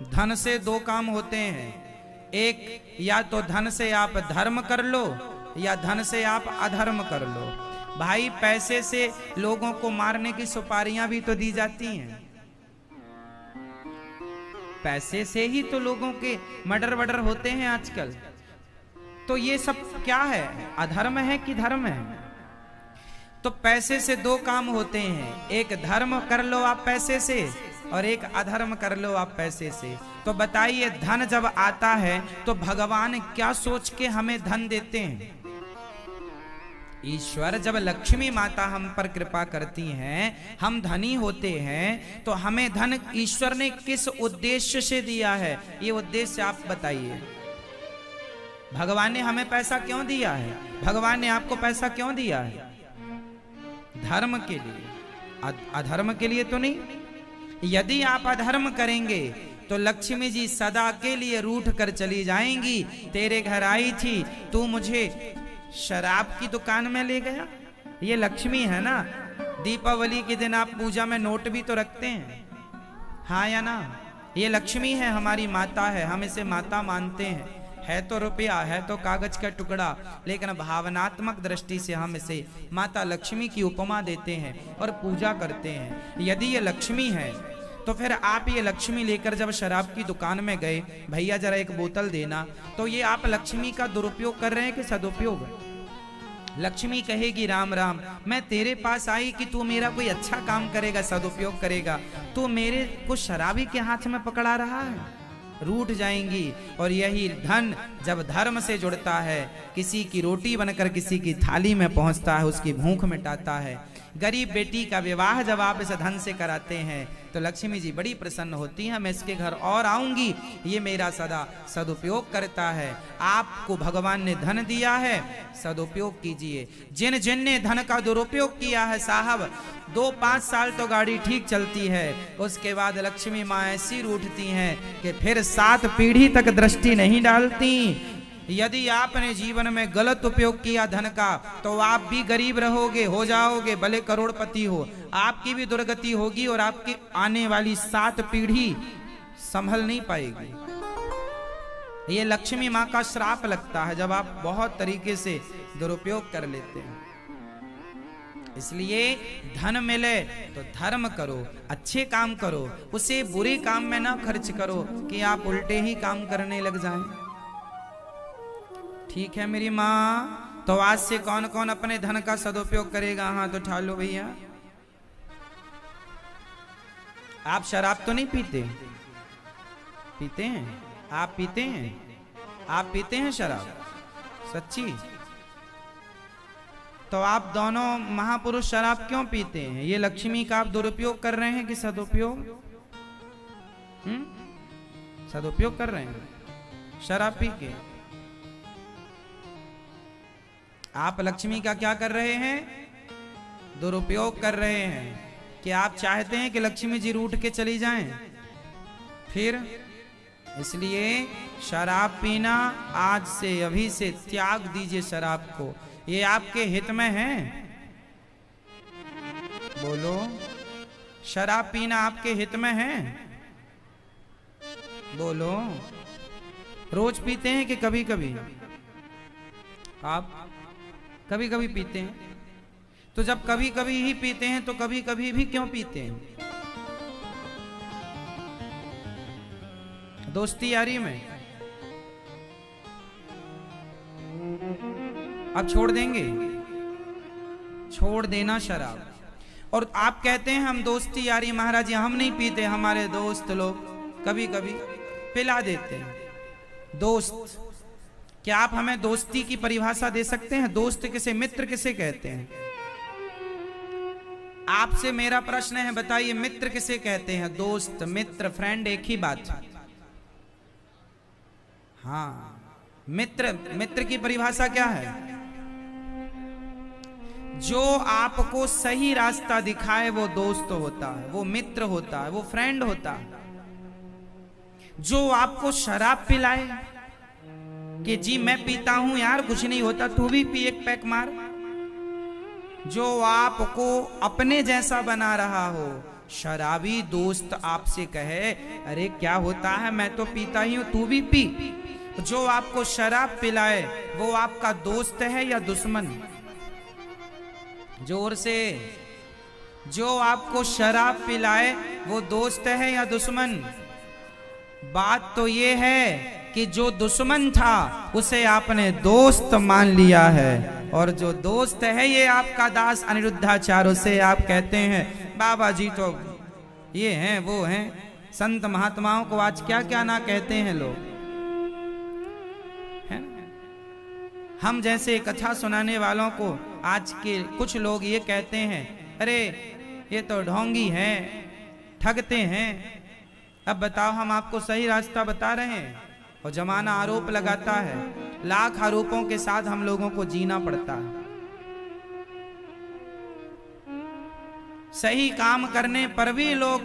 धन से 2 काम होते हैं। एक, या तो धन से आप धर्म कर लो या धन से आप अधर्म कर लो। भाई पैसे से लोगों को मारने की सुपारियां भी तो दी जाती हैं। पैसे से ही तो लोगों के मर्डर वर्डर होते हैं आजकल। तो ये सब क्या है? अधर्म है कि धर्म है? तो पैसे से 2 काम होते हैं। एक धर्म कर लो आप पैसे से, और एक अधर्म कर लो आप पैसे से। तो बताइए, धन जब आता है तो भगवान क्या सोच के हमें धन देते हैं? ईश्वर जब लक्ष्मी माता हम पर कृपा करती हैं, हम धनी होते हैं, तो हमें धन ईश्वर ने किस उद्देश्य से दिया है? ये उद्देश्य आप बताइए। भगवान ने हमें पैसा क्यों दिया है? भगवान ने आपको पैसा क्यों दिया है? धर्म के लिए, अधर्म के लिए तो नहीं। यदि आप अधर्म करेंगे तो लक्ष्मी जी सदा के लिए रूठ कर चली जाएंगी। तेरे घर आई थी, तू मुझे शराब की दुकान में ले गया। ये लक्ष्मी है ना। दीपावली के दिन आप पूजा में नोट भी तो रखते हैं, हाँ या ना? ये लक्ष्मी है, हमारी माता है, हम इसे माता मानते हैं। है तो रुपया, है तो कागज का टुकड़ा, लेकिन भावनात्मक दृष्टि से हम इसे माता लक्ष्मी की उपमा देते हैं और पूजा करते हैं। यदि ये लक्ष्मी है तो फिर आप ये लक्ष्मी लेकर जब शराब की दुकान में गए, भैया जरा एक बोतल देना, तो ये आप लक्ष्मी का दुरुपयोग कर रहे हैं कि सदुपयोग? लक्ष्मी कहेगी राम राम, मैं तेरे पास आई कि तू मेरा कोई अच्छा काम करेगा, सदुपयोग करेगा, तू मेरे को शराबी के हाथ में पकड़ा रहा है। रूठ जाएंगी। और यही धन जब धर्म से जुड़ता है, किसी की रोटी बनकर किसी की थाली में पहुंचता है, उसकी भूख मिटाता है। गरीब बेटी का विवाह जब आप इस धन से कराते हैं तो लक्ष्मी जी बड़ी प्रसन्न होती हैं। मैं इसके घर और आऊंगी, ये मेरा सदा सदुपयोग करता है। आपको भगवान ने धन दिया है, सदुपयोग कीजिए। जिन जिन ने धन का दुरुपयोग किया है साहब, 2-5 साल तो गाड़ी ठीक चलती है, उसके बाद लक्ष्मी माँ ऐसी रूठती हैं कि फिर 7 पीढ़ी तक दृष्टि नहीं डालती। यदि आपने जीवन में गलत उपयोग किया धन का तो आप भी गरीब रहोगे, हो जाओगे, भले करोड़पति हो, आपकी भी दुर्गति होगी और आपकी आने वाली 7 पीढ़ी संभल नहीं पाएगी। ये लक्ष्मी माँ का श्राप लगता है जब आप बहुत तरीके से दुरुपयोग कर लेते हैं। इसलिए धन मिले तो धर्म करो, अच्छे काम करो, उसे बुरे काम में ना खर्च करो कि आप उल्टे ही काम करने लग जाएं। ठीक है मेरी माँ, तो आज से कौन कौन अपने धन का सदुपयोग करेगा? हाथ उठा लो भैया। आप शराब तो नहीं पीते? पीते हैं? आप पीते हैं? आप पीते हैं शराब? सच्ची? तो आप दोनों महापुरुष शराब क्यों पीते हैं? ये लक्ष्मी का आप दुरुपयोग कर रहे हैं कि सदुपयोग? सदुपयोग कर रहे हैं शराब पी के। आप लक्ष्मी का क्या कर रहे हैं? दुरुपयोग कर रहे हैं। कि आप चाहते हैं कि लक्ष्मी जी रूठ के चली जाएं? फिर इसलिए शराब पीना आज से, अभी से त्याग दीजिए शराब को। ये आपके हित में है? बोलो, शराब पीना आपके हित में है? बोलो। रोज पीते हैं कि कभी कभी? आप कभी कभी पीते हैं। तो जब कभी कभी ही पीते हैं तो कभी कभी भी क्यों पीते हैं? दोस्ती यारी में। अब छोड़ देंगे? छोड़ देना शराब। और आप कहते हैं हम दोस्ती यारी, महाराज जी हम नहीं पीते, हमारे दोस्त लोग कभी कभी पिला देते हैं। दोस्त, क्या आप हमें दोस्ती की परिभाषा दे सकते हैं? दोस्त किसे, मित्र किसे कहते हैं? आपसे मेरा प्रश्न है, बताइए मित्र किसे कहते हैं? दोस्त, मित्र, फ्रेंड एक ही बात है। हाँ, मित्र की परिभाषा क्या है? जो आपको सही रास्ता दिखाए वो दोस्त होता है, वो मित्र होता है, वो फ्रेंड होता है। जो आपको शराब पिलाए कि जी मैं पीता हूं यार, कुछ नहीं होता, तू भी पी, एक पैक मार। जो आपको अपने जैसा बना रहा हो, शराबी दोस्त आपसे कहे अरे क्या होता है, मैं तो पीता ही हूं, तू भी पी। जो आपको शराब पिलाए वो आपका दोस्त है या दुश्मन? जोर से। जो आपको शराब पिलाए वो दोस्त है या दुश्मन? बात तो ये है कि जो दुश्मन था उसे आपने दोस्त मान लिया है, और जो दोस्त है ये आपका दास अनिरुद्धाचार्य, से आप कहते हैं बाबा जी तो ये हैं वो हैं। संत महात्माओं को आज क्या क्या ना कहते हैं लोग, है? हम जैसे कथा सुनाने वालों को आज के कुछ लोग ये कहते हैं अरे ये तो ढोंगी हैं, ठगते हैं। अब बताओ, हम आपको सही रास्ता बता रहे हैं और जमाना आरोप लगाता है। लाख आरोपों के साथ हम लोगों को जीना पड़ता है। सही काम करने पर भी लोग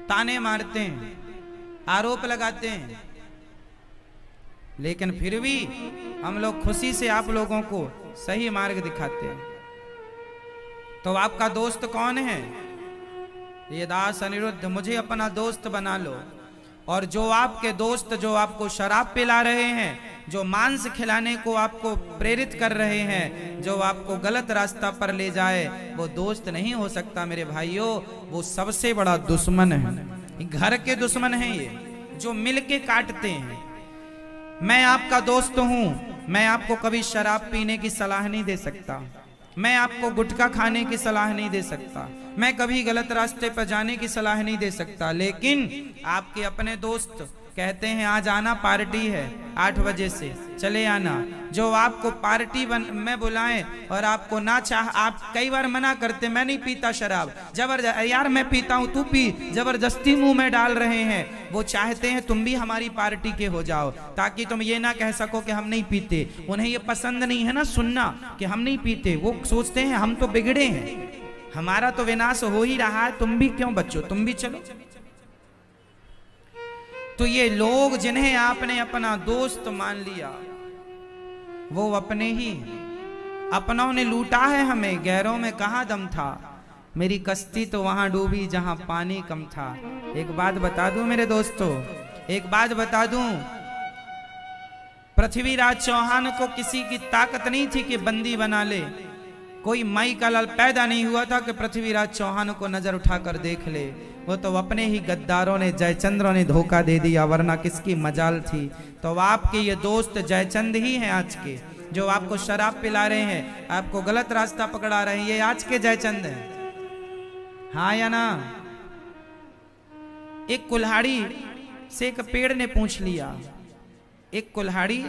ताने मारते हैं, आरोप लगाते हैं, लेकिन फिर भी हम लोग खुशी से आप लोगों को सही मार्ग दिखाते हैं। तो आपका दोस्त कौन है? ये दास अनिरुद्ध, मुझे अपना दोस्त बना लो। और जो आपके दोस्त जो आपको शराब पिला रहे हैं, जो मांस खिलाने को आपको प्रेरित कर रहे हैं, जो आपको गलत रास्ता पर ले जाए, वो दोस्त नहीं हो सकता मेरे भाइयों, वो सबसे बड़ा दुश्मन है। घर के दुश्मन हैं ये, जो मिलके काटते हैं। मैं आपका दोस्त हूं, मैं आपको कभी शराब पीने की सलाह नहीं दे सकता, मैं आपको गुटखा खाने की सलाह नहीं दे सकता, मैं कभी गलत रास्ते पर जाने की सलाह नहीं दे सकता, लेकिन आपके अपने दोस्त कहते हैं आज आना, पार्टी है 8 बजे से, चले आना। जो आपको पार्टी में बुलाएं और आपको ना चाह, आप कई बार मना करते, मैं नहीं पीता शराब, जबरदस्ती यार मैं पीता हूं तू पी, जबरदस्ती मुंह में डाल रहे हैं। वो चाहते हैं तुम भी हमारी पार्टी के हो जाओ, ताकि तुम ये ना कह सको कि हम नहीं पीते। उन्हें ये पसंद नहीं है ना सुनना कि हम नहीं पीते, वो सोचते हैं हम तो बिगड़े हैं, हमारा तो विनाश हो ही रहा है, तुम भी क्यों बच्चो, तुम भी चलो। तो ये लोग जिन्हें आपने अपना दोस्त मान लिया, वो अपने ही, अपनों ने लूटा है हमें, गैरों में कहाँ दम था। मेरी कश्ती तो वहां डूबी जहां पानी कम था। एक बात बता दूं मेरे दोस्तों, एक बात बता दूं, पृथ्वीराज चौहान को किसी की ताकत नहीं थी कि बंदी बना ले। कोई माई का लाल पैदा नहीं हुआ था कि पृथ्वीराज चौहान को नजर उठाकर देख ले। वो तो अपने ही गद्दारों ने, जयचंद्रों ने धोखा दे दिया, वरना किसकी मजाल थी। तो आपके ये दोस्त जयचंद ही हैं आज के, जो आपको शराब पिला रहे हैं, आपको गलत रास्ता पकड़ा रहे हैं, ये आज के जयचंद हैं। हाँ या ना? एक कुल्हाड़ी से एक पेड़ ने पूछ लिया, एक कुल्हाड़ी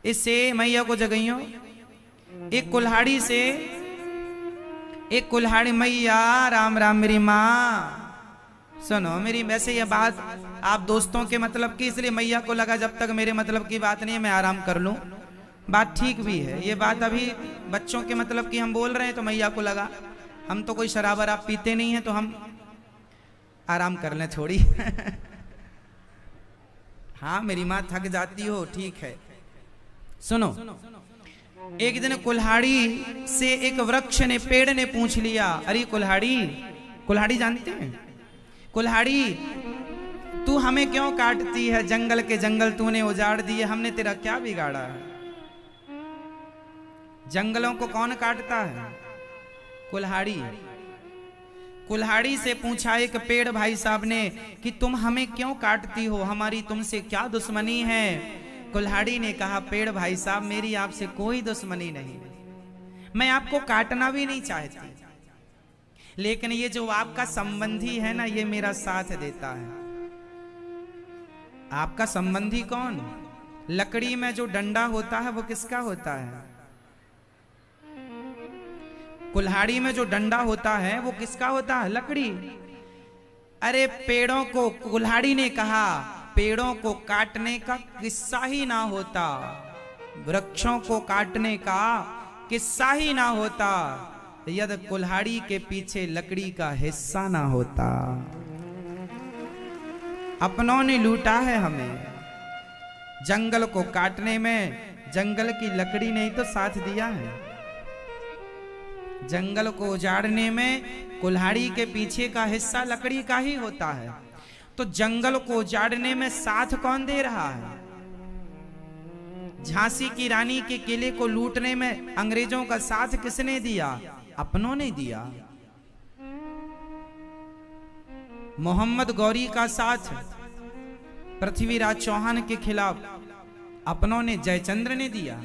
इससे मैया को जगइयो, एक कुल्हाड़ी से, एक कुल्हाड़ी, मैया राम राम मेरी माँ सुनो मेरी। वैसे ये बात आप दोस्तों के मतलब की, इसलिए मैया को लगा जब तक मेरे मतलब की बात नहीं है मैं आराम कर लूं। बात ठीक भी है, ये बात अभी बच्चों के मतलब की हम बोल रहे हैं तो मैया को लगा हम तो कोई शराब वराब पीते नहीं है तो हम आराम कर लें थोड़ी। हाँ मेरी माँ थक जाती हो, ठीक है। सुनो, एक दिन कुल्हाड़ी से एक वृक्ष ने, पेड़ ने पूछ लिया, अरे कुल्हाड़ी, कुल्हाड़ी जानते हैं? कुल्हाड़ी तू हमें क्यों काटती है? जंगल के जंगल तूने उजाड़ दिए, हमने तेरा क्या बिगाड़ा है? जंगलों को कौन काटता है? कुल्हाड़ी। कुल्हाड़ी से पूछा एक पेड़ भाई साहब ने कि तुम हमें क्यों काटती हो, हमारी तुमसे क्या दुश्मनी है? कुल्हाड़ी ने कहा, पेड़ भाई साहब मेरी आपसे कोई दुश्मनी नहीं, मैं आपको काटना भी नहीं चाहती, लेकिन ये जो आपका संबंधी है ना, ये मेरा साथ देता है। आपका संबंधी कौन? लकड़ी में जो डंडा होता है वो किसका होता है? कुल्हाड़ी में जो डंडा होता है वो किसका होता है? लकड़ी। अरे पेड़ों को, कुल्हाड़ी ने कहा, पेड़ों को काटने का किस्सा ही ना होता, वृक्षों को काटने का किस्सा ही ना होता, यदि कुल्हाड़ी के पीछे लकड़ी का हिस्सा ना होता। अपनों ने लूटा है हमें, जंगल को काटने में जंगल की लकड़ी ने ही तो साथ दिया है, जंगल को उजाड़ने में कुल्हाड़ी के पीछे का हिस्सा लकड़ी का ही होता है। तो जंगल को उजाड़ने में साथ कौन दे रहा है? झांसी की रानी के किले को लूटने में अंग्रेजों का साथ किसने दिया? अपनों ने दिया। मोहम्मद गौरी का साथ पृथ्वीराज चौहान के खिलाफ अपनों ने, जयचंद्र ने दिया।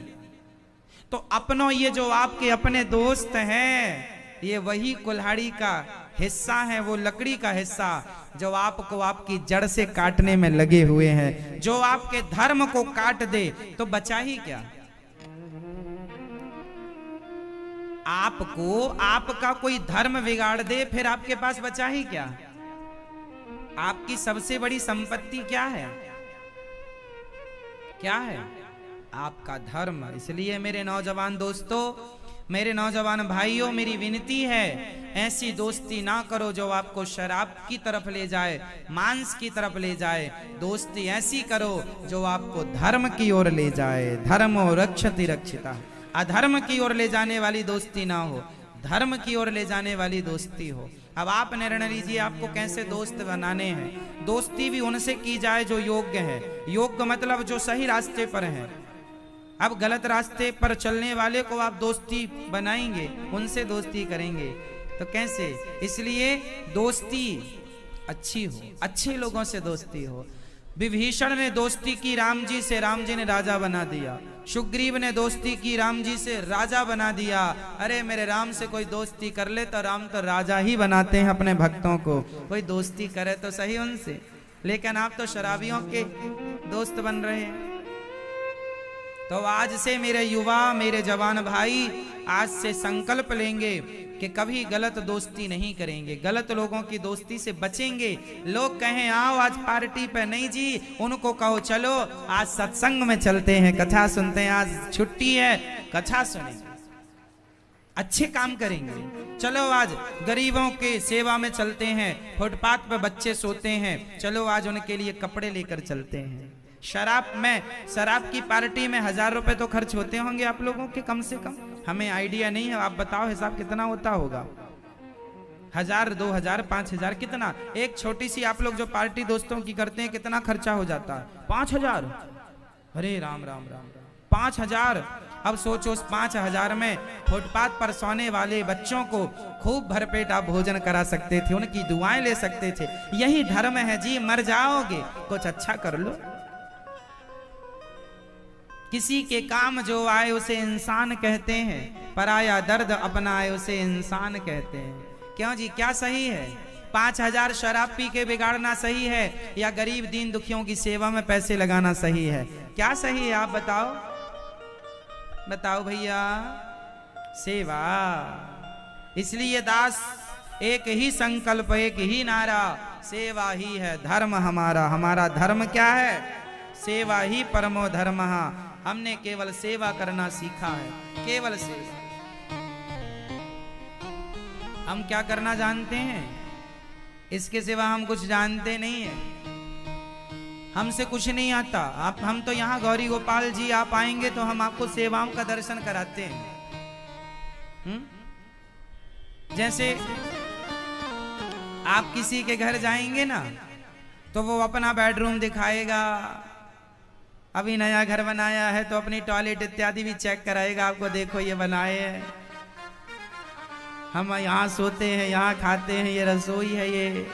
तो अपनों, ये जो आपके अपने दोस्त हैं, ये वही कुल्हाड़ी का हिस्सा है, वो लकड़ी का हिस्सा जो आपको आपकी जड़ से काटने में लगे हुए हैं। जो आपके धर्म को काट दे तो बचा ही क्या? आपको आपका कोई धर्म बिगाड़ दे फिर आपके पास बचा ही क्या? आपकी सबसे बड़ी संपत्ति क्या है? क्या है? आपका धर्म। इसलिए मेरे नौजवान दोस्तों, मेरे नौजवान भाइयों, मेरी विनती है, ऐसी दोस्ती ना करो जो आपको शराब की तरफ ले जाए, मांस की तरफ ले जाए। दोस्ती ऐसी करो जो आपको धर्म की ओर ले जाए। धर्मो रक्षति रक्षिता। अधर्म की ओर ले जाने वाली दोस्ती ना हो, धर्म की ओर ले जाने वाली दोस्ती हो। अब आप निर्णय लीजिए आपको कैसे दोस्त बनाने हैं। दोस्ती भी उनसे की जाए जो योग्य है। योग्य मतलब जो सही रास्ते पर है। अब गलत रास्ते पर चलने वाले को आप दोस्ती बनाएंगे, उनसे दोस्ती करेंगे तो कैसे? इसलिए दोस्ती अच्छी हो, अच्छे लोगों से दोस्ती हो। विभीषण ने दोस्ती की राम जी से, राम जी ने राजा बना दिया। सुग्रीव ने दोस्ती की राम जी से, राजा बना दिया। अरे मेरे राम से कोई दोस्ती कर ले तो राम तो राजा ही बनाते हैं अपने भक्तों को। कोई दोस्ती करे तो सही उनसे, लेकिन आप तो शराबियों के दोस्त बन रहे हैं। तो आज से मेरे युवा, मेरे जवान भाई, आज से संकल्प लेंगे कि कभी गलत दोस्ती नहीं करेंगे, गलत लोगों की दोस्ती से बचेंगे। लोग कहें आओ आज पार्टी पे, नहीं जी, उनको कहो चलो आज सत्संग में चलते हैं, कथा सुनते हैं, आज छुट्टी है कथा सुनेंगे, अच्छे काम करेंगे। चलो आज गरीबों के सेवा में चलते हैं, फुटपाथ पे बच्चे सोते हैं, चलो आज उनके लिए कपड़े लेकर चलते हैं। शराब की पार्टी में 1000 रुपए तो खर्च होते होंगे आप लोगों के कम से कम, हमें आइडिया नहीं है, आप बताओ हिसाब कितना होता होगा? 1000, 2000, 5000, कितना? एक छोटी सी आप लोग जो पार्टी दोस्तों की करते हैं कितना खर्चा हो जाता है? 5000। अरे राम राम राम राम। 5000 अब सोचो उस 5,000 में फुटपाथ पर सोने वाले बच्चों को खूब भरपेट आप भोजन करा सकते थे, उनकी दुआएं ले सकते थे। यही धर्म है जी। मर जाओगे कुछ अच्छा कर लो। किसी के काम जो आए उसे इंसान कहते हैं, पराया दर्द अपनाए उसे इंसान कहते हैं। क्यों जी, क्या सही है? 5,000 शराब पी के बिगाड़ना सही है या गरीब दीन दुखियों की सेवा में पैसे लगाना सही है? क्या सही है आप बताओ, बताओ भैया। सेवा। इसलिए दास एक ही संकल्प, एक ही नारा, सेवा ही है धर्म हमारा। हमारा धर्म क्या है? सेवा ही परमो धर्म। हमने केवल सेवा करना सीखा है, केवल सेवा। हम क्या करना जानते हैं? इसके सिवा हम कुछ जानते नहीं है। हमसे कुछ नहीं आता। आप हम तो यहाँ गौरी गोपाल जी आप आएंगे तो हम आपको सेवाओं का दर्शन कराते हैं। जैसे आप किसी के घर जाएंगे ना तो वो अपना बेडरूम दिखाएगा, अभी नया घर बनाया है तो अपनी टॉयलेट इत्यादि भी चेक कराएगा आपको, देखो ये बनाए है, हम यहाँ सोते हैं, यहाँ खाते हैं, ये रसोई है, ये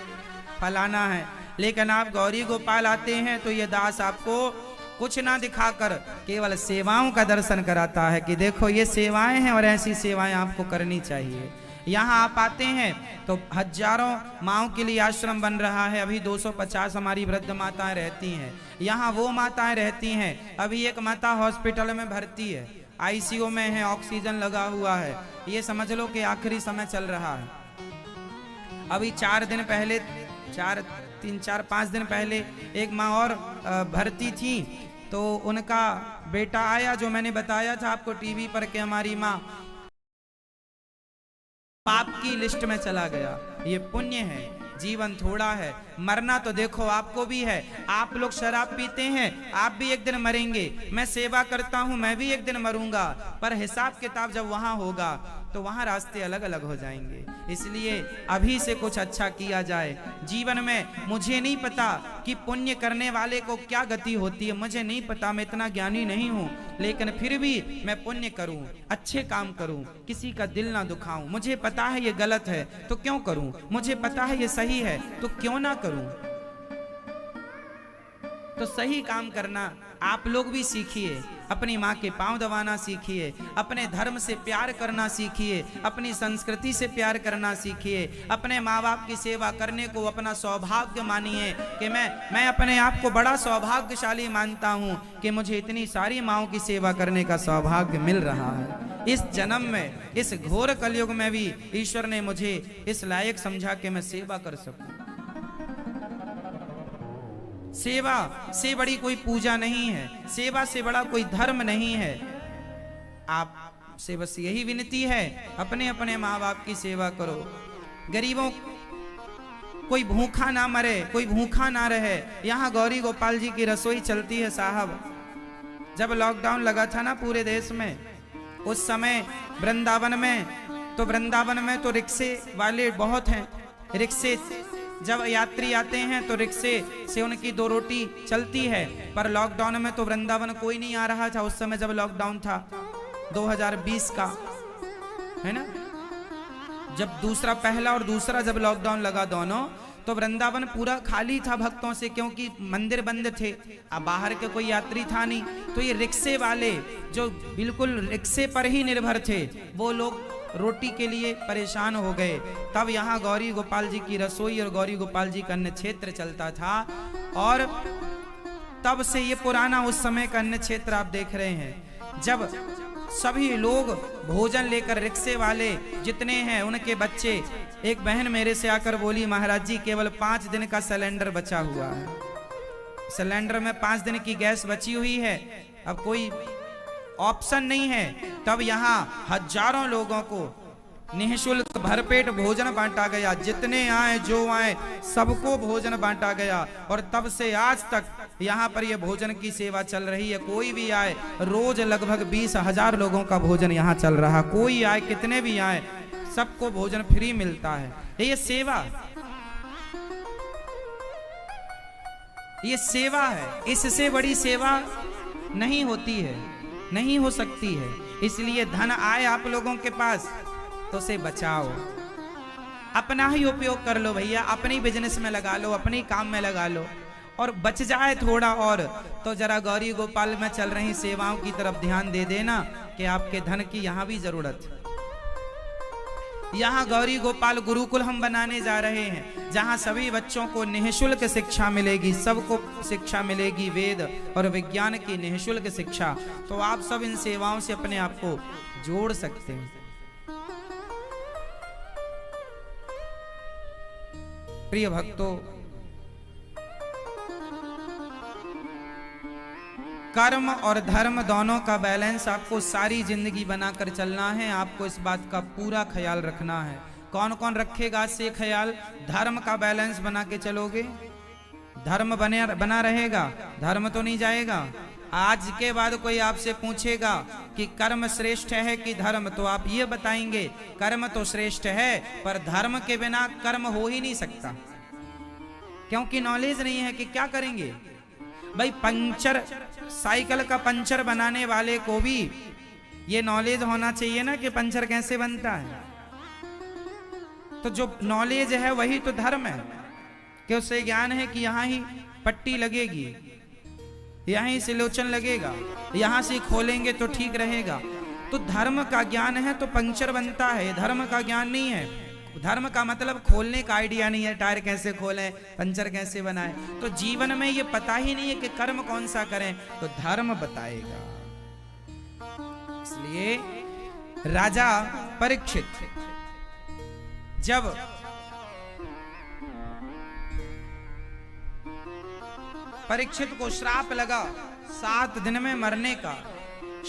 फलाना है। लेकिन आप गौरी गोपाल आते हैं तो ये दास आपको कुछ ना दिखाकर केवल सेवाओं का दर्शन कराता है कि देखो ये सेवाएं हैं और ऐसी सेवाएं आपको करनी चाहिए। यहाँ आप आते हैं तो हजारों माओं के लिए आश्रम बन रहा है। अभी 250 हमारी वृद्ध माताएं रहती हैं। यहाँ वो माताएं रहती हैं। अभी एक माता हॉस्पिटल में भर्ती है, आईसीयू में है, ऑक्सीजन लगा हुआ है। ये समझ लो कि आखिरी समय चल रहा है। अभी 4 दिन पहले 3-4-5 दिन पहले एक माँ और भर्ती थी तो उनका बेटा आया, जो मैंने बताया था आपको टीवी पर कि हमारी माँ पाप की लिस्ट में चला गया। ये पुण्य है। जीवन थोड़ा है, मरना तो देखो आपको भी है। आप लोग शराब पीते हैं, आप भी एक दिन मरेंगे। मैं सेवा करता हूं, मैं भी एक दिन मरूंगा। पर हिसाब किताब जब वहां होगा तो वहां रास्ते अलग अलग हो जाएंगे। इसलिए अभी से कुछ अच्छा किया जाए जीवन में। मुझे नहीं पता कि पुण्य करने वाले को क्या गति होती है, मुझे नहीं पता, मैं इतना ज्ञानी नहीं हूं। लेकिन फिर भी मैं पुण्य करूं, अच्छे काम करूं, किसी का दिल ना दुखाऊं। मुझे पता है ये गलत है तो क्यों करूं, मुझे पता है ये सही है तो क्यों ना करूं। तो सही काम करना आप लोग भी सीखिए। अपनी माँ के पांव दबाना सीखिए, अपने धर्म से प्यार करना सीखिए, अपनी संस्कृति से प्यार करना सीखिए। अपने माँ बाप की सेवा करने को अपना सौभाग्य मानिए कि मैं अपने आप को बड़ा सौभाग्यशाली मानता हूँ कि मुझे इतनी सारी माँओं की सेवा करने का सौभाग्य मिल रहा है। इस जन्म में, इस घोर कलयुग में भी ईश्वर ने मुझे इस लायक समझा कि मैं सेवा कर सकूं। सेवा से बड़ी कोई पूजा नहीं है, सेवा से बड़ा कोई धर्म नहीं है। आप से बस यही विनती है, अपने अपने माँ बाप की सेवा करो। गरीबों, कोई भूखा ना मरे, कोई भूखा ना रहे। यहाँ गौरी गोपाल जी की रसोई चलती है साहब। जब लॉकडाउन लगा था ना पूरे देश में, उस समय वृंदावन में तो रिक्शे वाले बहुत हैं। रिक्शे, जब यात्री आते हैं तो रिक्शे से उनकी 2 रोटी चलती है। पर लॉकडाउन में तो वृंदावन कोई नहीं आ रहा था उस समय जब लॉकडाउन था 2020 का, है ना। जब पहला और दूसरा जब लॉकडाउन लगा दोनों, तो वृंदावन पूरा खाली था भक्तों से, क्योंकि मंदिर बंद थे। अब बाहर के कोई यात्री था नहीं। तो ये रिक्शे वाले जो बिल्कुल रिक्शे पर ही निर्भर थे, वो लोग रोटी के लिए परेशान हो गए। तब यहाँ गौरी गोपाल जी की रसोई और गौरी गोपाल जी का अन्न क्षेत्र चलता था। और तब से ये पुराना उस समय का अन्न क्षेत्र आप देख रहे हैं। जब सभी लोग भोजन लेकर, रिक्शे वाले जितने हैं उनके बच्चे, एक बहन मेरे से आकर बोली, महाराज जी केवल 5 दिन का सिलेंडर बचा हुआ है, सिलेंडर में 5 दिन की गैस बची हुई है, अब कोई ऑप्शन नहीं है। तब यहाँ हजारों लोगों को निःशुल्क भरपेट भोजन बांटा गया। जितने आए जो आए सबको भोजन बांटा गया। और तब से आज तक यहाँ पर ये भोजन की सेवा चल रही है। कोई भी आए, रोज लगभग 20,000 लोगों का भोजन यहाँ चल रहा। कोई आए, कितने भी आए, सबको भोजन फ्री मिलता है। ये सेवा, ये सेवा है। इससे बड़ी सेवा नहीं होती है, नहीं हो सकती है। इसलिए धन आए आप लोगों के पास तो उसे बचाओ, अपना ही उपयोग कर लो भैया, अपनी बिजनेस में लगा लो, अपनी काम में लगा लो। और बच जाए थोड़ा और तो जरा गौरी गोपाल में चल रही सेवाओं की तरफ ध्यान दे देना कि आपके धन की यहाँ भी जरूरत है। यहाँ गौरी गोपाल गुरुकुल हम बनाने जा रहे हैं, जहाँ सभी बच्चों को निःशुल्क शिक्षा मिलेगी, सबको शिक्षा मिलेगी, वेद और विज्ञान की निःशुल्क शिक्षा। तो आप सब इन सेवाओं से अपने आप को जोड़ सकते हैं। प्रिय भक्तों, कर्म और धर्म दोनों का बैलेंस आपको सारी जिंदगी बनाकर चलना है। आपको इस बात का पूरा ख्याल रखना है। कौन कौन रखेगा से ख्याल? धर्म का बैलेंस बना के चलोगे, धर्म बना रहेगा, धर्म तो नहीं जाएगा। आज के बाद कोई आपसे पूछेगा कि कर्म श्रेष्ठ है कि धर्म, तो आप ये बताएंगे कर्म तो श्रेष्ठ है, पर धर्म के बिना कर्म हो ही नहीं सकता, क्योंकि नॉलेज नहीं है कि क्या करेंगे। भाई पंचर, साइकिल का पंचर बनाने वाले को भी ये नॉलेज होना चाहिए ना कि पंचर कैसे बनता है। तो जो नॉलेज है वही तो धर्म है, कि उससे ज्ञान है कि यहाँ ही पट्टी लगेगी, यहाँ से लोचन लगेगा, यहाँ से खोलेंगे तो ठीक रहेगा। तो धर्म का ज्ञान है तो पंचर बनता है, धर्म का ज्ञान नहीं है। धर्म का मतलब खोलने का आइडिया नहीं है, टायर कैसे खोलें, पंचर कैसे बनाएं। तो जीवन में ये पता ही नहीं है कि कर्म कौन सा करें, तो धर्म बताएगा। इसलिए राजा परीक्षित जब परीक्षित को श्राप लगा 7 दिन में मरने का,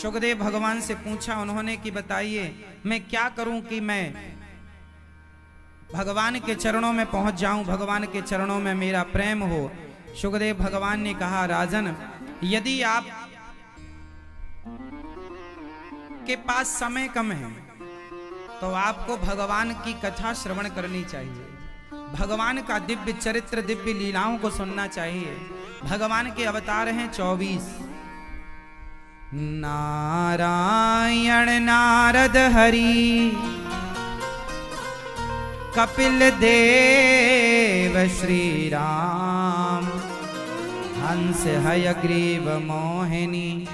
सुखदेव भगवान से पूछा उन्होंने कि बताइए मैं क्या करूं कि मैं भगवान के चरणों में पहुंच जाऊं, भगवान के चरणों में मेरा प्रेम हो। सुखदेव भगवान ने कहा राजन, यदि आप के पास समय कम है तो आपको भगवान की कथा श्रवण करनी चाहिए, भगवान का दिव्य चरित्र, दिव्य लीलाओं को सुनना चाहिए। भगवान के अवतार हैं 24, नारायण, नारद, हरि, कपिल देव, श्री राम, हंस, हयग्रीव, मोहिनी,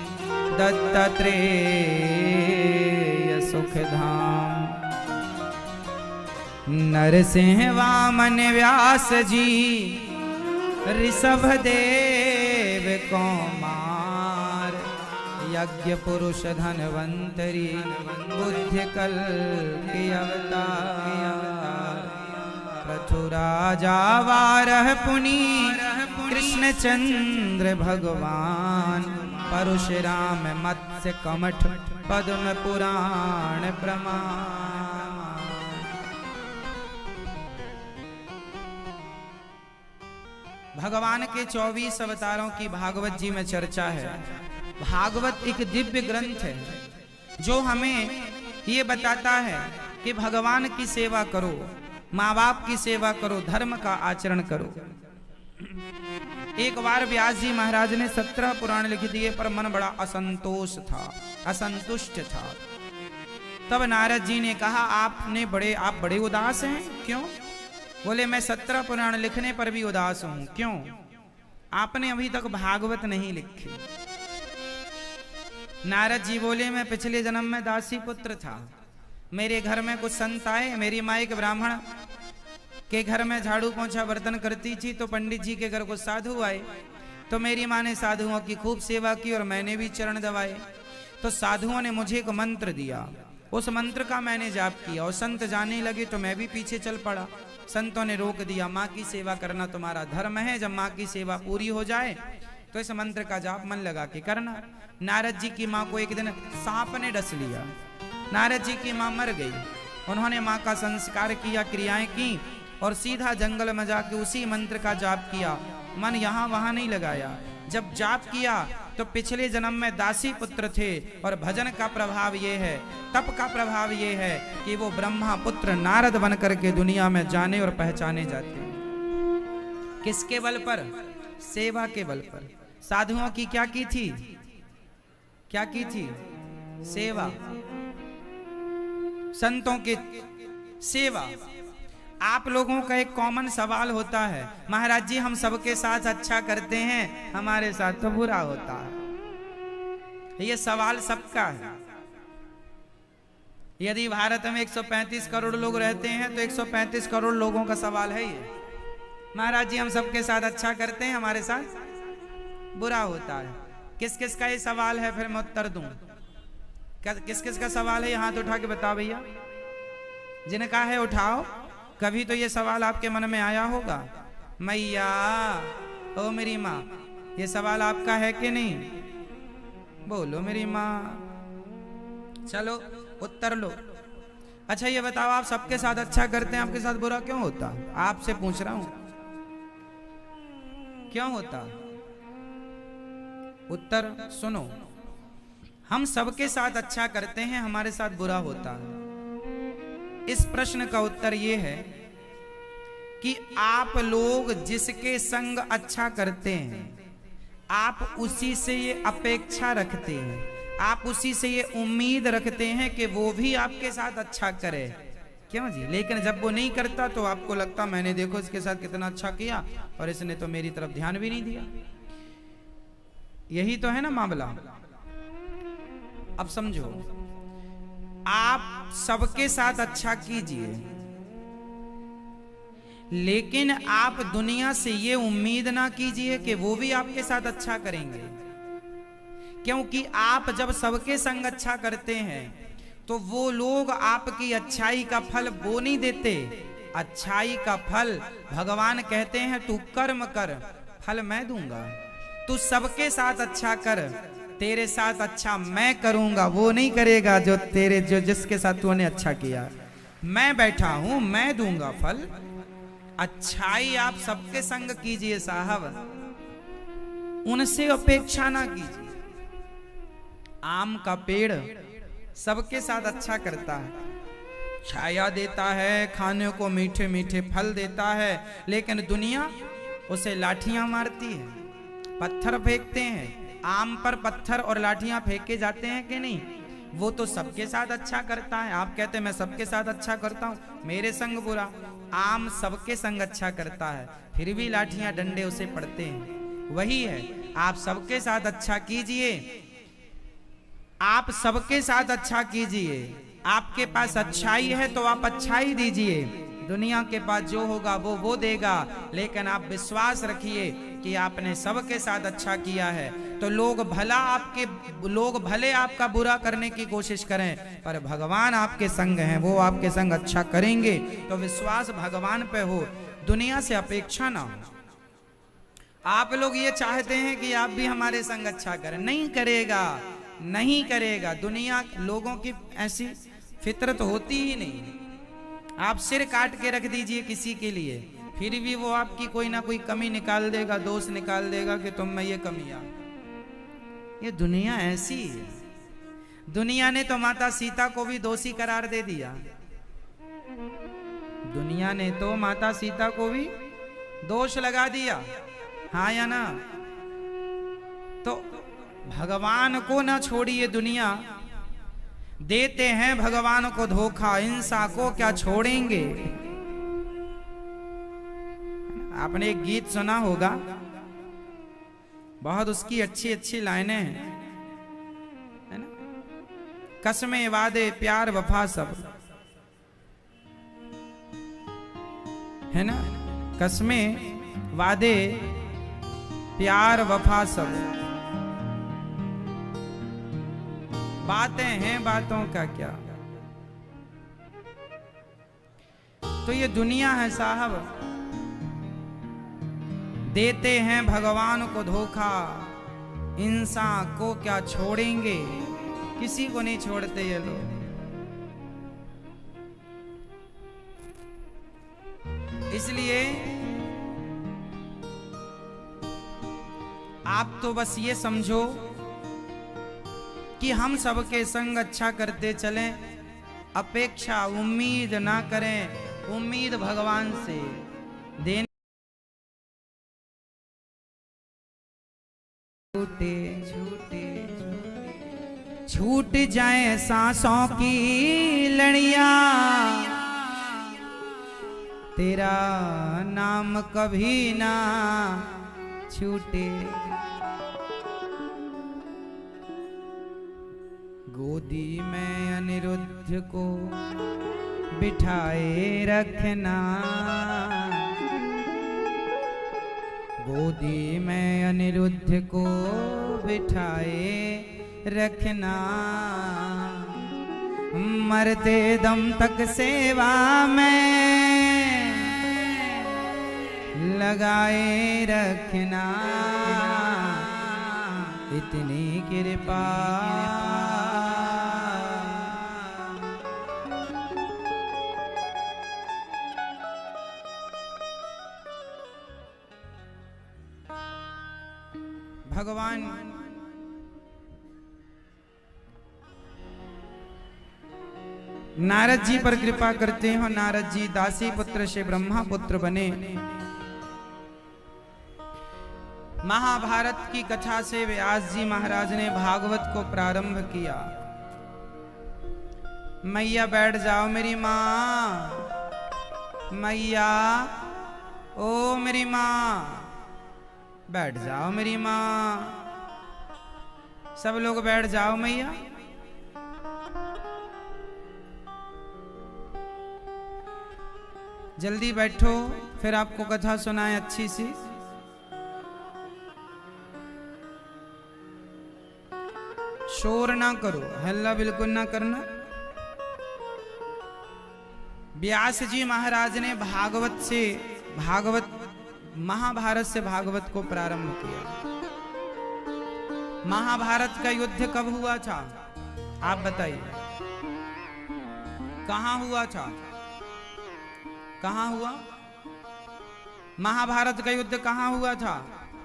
दत्तात्रेय, सुखधाम, नरसिंह, वामन, व्यास जी, ऋषभ देव, कुमार, यज्ञ पुरुष, धनवंतरी, बुद्धि कल्कि अवतार, पृथुराजा, वारह पुनी, कृष्ण चंद्र भगवान, परशुराम, मत्स्य, कमठ, पद्म पुराण प्रमाण। भगवान के 24 अवतारों की भागवत जी में चर्चा है। भागवत एक दिव्य ग्रंथ है जो हमें ये बताता है कि भगवान की सेवा करो, माँ बाप की सेवा करो, धर्म का आचरण करो। एक बार व्यास जी महाराज ने 17 पुराण लिख दिए, पर मन बड़ा असंतोष था, असंतुष्ट था। तब नारद जी ने कहा आप बड़े उदास हैं, क्यों? बोले मैं 17 पुराण लिखने पर भी उदास हूं। क्यों? आपने अभी तक भागवत नहीं लिखी। नारद जी बोले मैं पिछले जन्म में दासी पुत्र था, मेरे घर में कुछ संत आए, मेरी माँ एक ब्राह्मण के घर में झाड़ू पोंछा बर्तन करती थी, तो पंडित जी के घर कुछ साधु आए, तो मेरी माँ ने साधुओं की खूब सेवा की और मैंने भी चरण दबाए। तो साधुओं ने मुझे एक मंत्र दिया, उस मंत्र का मैंने जाप किया और संत जाने लगे तो मैं भी पीछे चल पड़ा। संतों ने रोक दिया, माँ की सेवा करना तुम्हारा धर्म है, जब माँ की सेवा पूरी हो जाए तो इस मंत्र का जाप मन लगा के करना। नारद जी की माँ को एक दिन सांप ने डस लिया, नारद जी की माँ मर गई। उन्होंने माँ का संस्कार किया, क्रियाएं की और सीधा जंगल में जाके उसी मंत्र का जाप किया, मन यहाँ वहां नहीं लगाया। जब जाप किया तो पिछले जन्म में दासी पुत्र थे और भजन का प्रभाव ये है, तप का प्रभाव ये है कि वो ब्रह्मा पुत्र नारद बन करके दुनिया में जाने और पहचाने जाते हैं। किसके बल पर? सेवा के बल पर। साधुओं की क्या की थी? क्या की थी? सेवा, संतों की सेवा। आप लोगों का एक कॉमन सवाल होता है, महाराज जी हम सबके साथ अच्छा करते हैं, हमारे साथ तो बुरा होता है। ये सवाल सबका है। यदि भारत में 135 करोड़ लोग रहते हैं तो 135 करोड़ लोगों का सवाल है ये, महाराज जी हम सबके साथ अच्छा करते हैं, हमारे साथ बुरा होता है। किस किस का ये सवाल है, फिर मैं उत्तर दूं। किस किस का सवाल है, ये हाथ उठा के बताओ भैया। जिनका है उठाओ। कभी तो ये सवाल आपके मन में आया होगा, मैया ओ मेरी माँ, ये सवाल आपका है कि नहीं? बोलो मेरी माँ। चलो उत्तर लो। अच्छा ये बताओ, आप सबके साथ अच्छा करते हैं, आपके साथ बुरा क्यों होता? आपसे पूछ रहा हूं, क्यों होता? उत्तर सुनो। हम सबके साथ अच्छा करते हैं, हमारे साथ बुरा होता है। इस प्रश्न का उत्तर यह है कि आप लोग जिसके संग अच्छा करते हैं, आप उसी से ये अपेक्षा रखते हैं, आप उसी से ये उम्मीद रखते हैं कि वो भी आपके साथ अच्छा करे। क्यों जी? लेकिन जब वो नहीं करता तो आपको लगता मैंने देखो इसके साथ कितना अच्छा किया और इसने तो मेरी तरफ ध्यान भी नहीं दिया। यही तो है ना मामला। अब समझो, आप सबके साथ अच्छा कीजिए, लेकिन आप दुनिया से ये उम्मीद ना कीजिए कि वो भी आपके साथ अच्छा करेंगे। क्योंकि आप जब सबके संग अच्छा करते हैं तो वो लोग आपकी अच्छाई का फल वो नहीं देते। अच्छाई का फल भगवान कहते हैं तू कर्म कर, फल मैं दूंगा। तू सबके साथ अच्छा कर, तेरे साथ अच्छा मैं करूंगा। वो नहीं करेगा जो जिसके साथ तूने अच्छा किया। मैं बैठा हूं, मैं दूंगा फल। अच्छाई आप सबके संग कीजिए साहब, उनसे अपेक्षा ना कीजिए। आम का पेड़ सबके साथ अच्छा करता है, छाया देता है, खाने को मीठे मीठे फल देता है, लेकिन दुनिया उसे लाठियां मारती है, पत्थर फेंकते हैं। आम पर पत्थर और लाठियां फेंके जाते हैं कि नहीं? वो तो सबके साथ अच्छा करता है। आप कहते हैं मैं सबके साथ अच्छा करता हूं, मेरे संग बुरा। आम सबके संग अच्छा करता है, फिर भी लाठियां डंडे उसे पड़ते हैं। वही है, आप सबके साथ अच्छा कीजिए, आप सबके साथ अच्छा कीजिए। आपके पास अच्छाई है तो आप अच्छाई दीजिए। दुनिया के पास जो होगा वो देगा, लेकिन आप विश्वास रखिए कि आपने सबके साथ अच्छा किया है तो लोग भले आपका बुरा करने की कोशिश करें, पर भगवान आपके संग हैं, वो आपके संग अच्छा करेंगे। तो विश्वास भगवान पे हो, दुनिया से अपेक्षा ना हो। आप लोग ये चाहते हैं कि आप भी हमारे संग अच्छा करें, नहीं करेगा, नहीं करेगा। दुनिया लोगों की ऐसी फितरत होती ही नहीं। आप सिर काट के रख दीजिए किसी के लिए, फिर भी वो आपकी कोई ना कोई कमी निकाल देगा, दोष निकाल देगा कि तुम में ये कमी आ। ये दुनिया ऐसी है। दुनिया ने तो माता सीता को भी दोषी करार दे दिया। दुनिया ने तो माता सीता को भी दोष लगा दिया, हाँ या ना? तो भगवान को ना छोड़िए, दुनिया देते हैं भगवान को धोखा, इंसान को क्या छोड़ेंगे। आपने एक गीत सुना होगा, बहुत उसकी अच्छी अच्छी लाइनें हैं, है ना? कसमें वादे प्यार वफा सब, है ना? कसमें वादे प्यार वफा सब, बातें हैं बातों का क्या। तो ये दुनिया है साहब, देते हैं भगवान को धोखा, इंसान को क्या छोड़ेंगे। किसी को नहीं छोड़ते ये लोग। इसलिए आप तो बस ये समझो कि हम सबके संग अच्छा करते चलें, अपेक्षा उम्मीद ना करें। उम्मीद भगवान से, देने झूठे झूठे छूट जाए सांसों की लड़िया, तेरा नाम कभी ना छूटे। गोदी में अनिरुद्ध को बिठाए रखना, गोदी में अनिरुद्ध को बिठाए रखना, मरते दम तक सेवा में लगाए रखना, इतनी कृपा। भगवान नारद जी पर कृपा करते हैं। नारद जी दासी पुत्र से ब्रह्मा पुत्र बने। महाभारत की कथा से व्यास जी महाराज ने भागवत को प्रारंभ किया। मैया बैठ जाओ मेरी माँ, मैया ओ मेरी माँ बैठ जाओ मेरी माँ। सब लोग बैठ जाओ मैया। जल्दी बैठो, फिर आपको कथा सुनाए अच्छी सी। शोर ना करो, हल्ला बिल्कुल ना करना। व्यास जी महाराज ने महाभारत से भागवत को प्रारंभ किया। महाभारत का युद्ध कब हुआ था आप बताइए? कहां हुआ था? कहां हुआ महाभारत का युद्ध? कहां हुआ था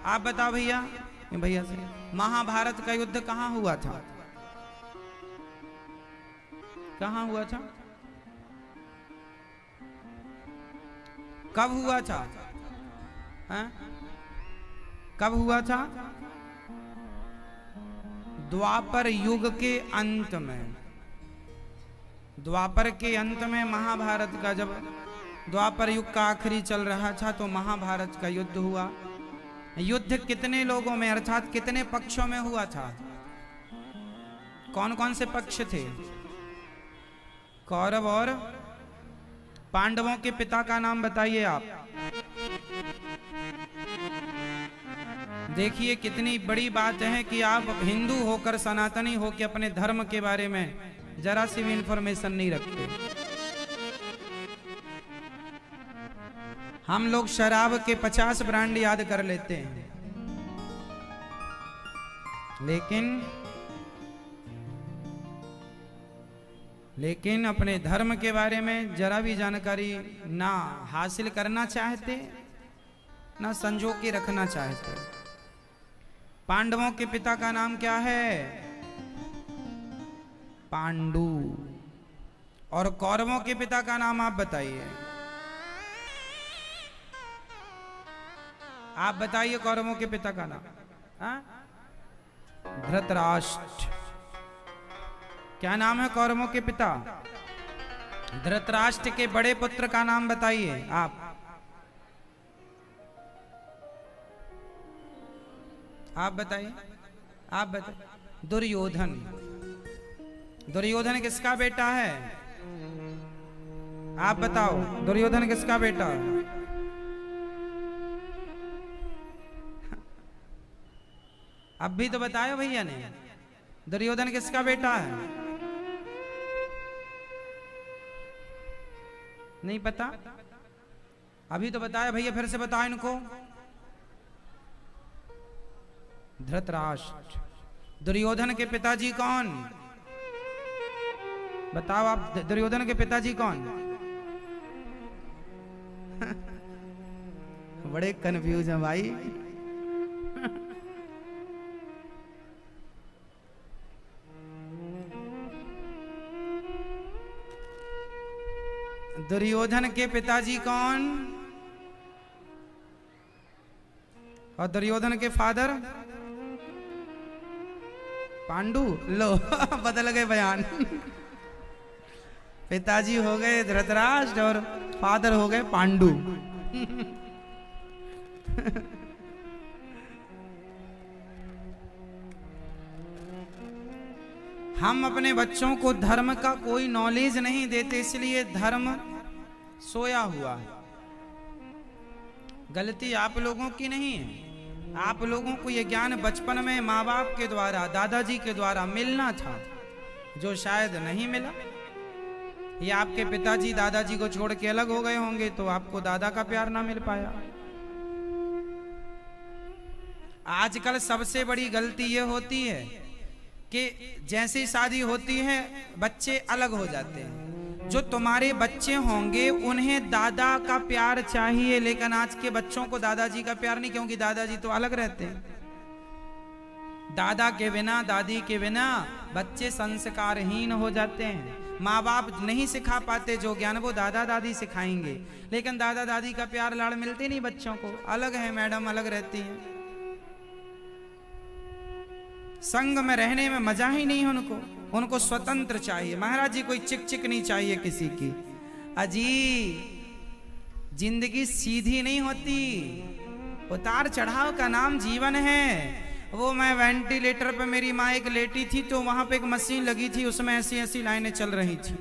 आप बताओ भैया? भैया से महाभारत का युद्ध कहां हुआ था? कहां हुआ था? कब हुआ था? कब हुआ था? द्वापर युग के अंत में। द्वापर के अंत में महाभारत का, जब द्वापर युग का आखिरी चल रहा था तो महाभारत का युद्ध हुआ। युद्ध कितने लोगों में अर्थात कितने पक्षों में हुआ था? कौन कौन से पक्ष थे? कौरव और पांडवों के पिता का नाम बताइए आप। देखिए कितनी बड़ी बात है कि आप हिंदू होकर, सनातनी होकर अपने धर्म के बारे में जरा सी भी इंफॉर्मेशन नहीं रखते। हम लोग शराब के 50 ब्रांड याद कर लेते हैं, लेकिन अपने धर्म के बारे में जरा भी जानकारी ना हासिल करना चाहते, ना संजो के रखना चाहते। पांडवों के पिता का नाम क्या है? पांडु। और कौरवों के पिता का नाम आप बताइए। आप बताइए कौरवों के पिता का नाम। धृतराष्ट्र। क्या नाम है कौरवों के पिता? धृतराष्ट्र के बड़े पुत्र का नाम बताइए आप। आप बताइए, आप बताइए। दुर्योधन। दुर्योधन किसका बेटा है? आप बताओ, दुर्योधन किसका बेटा है? अब भी तो बताया भैया ने, दुर्योधन किसका बेटा है? नहीं पता? अभी तो बताया भैया, फिर से बताओ इनको। धृतराष्ट्र। दुर्योधन के पिताजी कौन? बताओ आप, दुर्योधन के पिताजी कौन? बड़े कंफ्यूज हैं भाई। दुर्योधन के पिताजी कौन? और दुर्योधन के फादर? पांडु, लो बदल गए बयान। पिताजी हो गए धृतराष्ट्र और फादर हो गए पांडु। हम अपने बच्चों को धर्म का कोई नॉलेज नहीं देते, इसलिए धर्म सोया हुआ है। गलती आप लोगों की नहीं है। आप लोगों को यह ज्ञान बचपन में माँ बाप के द्वारा, दादाजी के द्वारा मिलना था, जो शायद नहीं मिला। ये आपके पिताजी दादाजी को छोड़ के अलग हो गए होंगे तो आपको दादा का प्यार ना मिल पाया। आजकल सबसे बड़ी गलती ये होती है कि जैसी शादी होती है बच्चे अलग हो जाते हैं। जो तुम्हारे बच्चे होंगे उन्हें दादा का प्यार चाहिए, लेकिन आज के बच्चों को दादाजी का प्यार नहीं, क्योंकि दादाजी तो अलग रहते हैं। दादा के बिना, दादी के बिना बच्चे संस्कारहीन हो जाते हैं। माँ बाप नहीं सिखा पाते जो ज्ञान, वो दादा दादी सिखाएंगे, लेकिन दादा दादी का प्यार लाड़ मिलते नहीं बच्चों को। अलग है मैडम, अलग रहती हैं। संग में रहने में मजा ही नहीं है उनको स्वतंत्र चाहिए। महाराज जी कोई चिक चिक नहीं चाहिए किसी की। अजी जिंदगी सीधी नहीं होती, उतार चढ़ाव का नाम जीवन है। वो मैं वेंटिलेटर पे, मेरी माँ एक लेटी थी तो वहां पे एक मशीन लगी थी, उसमें ऐसी ऐसी लाइनें चल रही थी,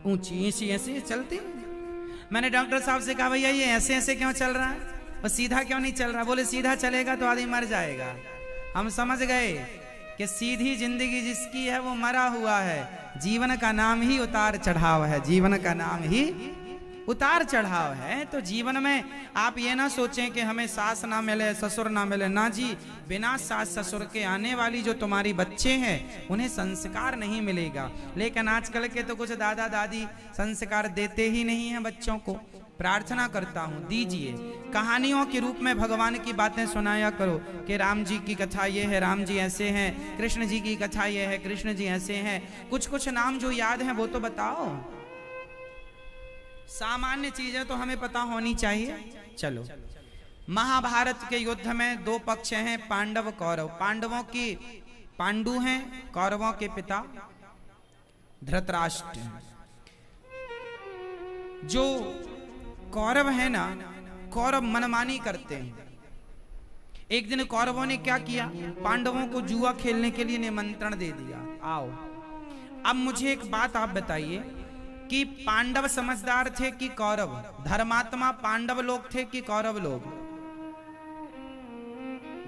ऊंची ऐसी ऐसी चलती। मैंने डॉक्टर साहब से कहा भैया ये ऐसे ऐसे क्यों चल रहा है, और सीधा क्यों नहीं चल रहा? बोले सीधा चलेगा तो आदमी मर जाएगा। हम समझ गए कि सीधी जिंदगी जिसकी है वो मरा हुआ है। जीवन का नाम ही उतार चढ़ाव है, जीवन का नाम ही उतार चढ़ाव है। तो जीवन में आप ये ना सोचें कि हमें सास ना मिले, ससुर ना मिले। ना जी, बिना सास ससुर के आने वाली जो तुम्हारी बच्चे हैं उन्हें संस्कार नहीं मिलेगा। लेकिन आजकल के तो कुछ दादा दादी संस्कार देते ही नहीं हैं बच्चों को। प्रार्थना करता हूँ दीजिए, कहानियों के रूप में भगवान की बातें सुनाया करो कि राम जी की कथा ये है, राम जी ऐसे हैं, कृष्ण जी की कथा ये है, कृष्ण जी ऐसे हैं। कुछ कुछ नाम जो याद हैं वो तो बताओ। सामान्य चीजें तो हमें पता होनी चाहिए। चलो, महाभारत के युद्ध में दो पक्ष हैं, पांडव कौरव। पांडवों की पांडु हैं, कौरवों के पिता धृतराष्ट्र। जो कौरव है ना, कौरव मनमानी करते हैं। एक दिन कौरवों ने क्या किया, पांडवों को जुआ खेलने के लिए निमंत्रण दे दिया, आओ। अब मुझे एक बात आप बताइए कि पांडव समझदार थे कि कौरव? धर्मात्मा पांडव लोग थे कि कौरव लोग?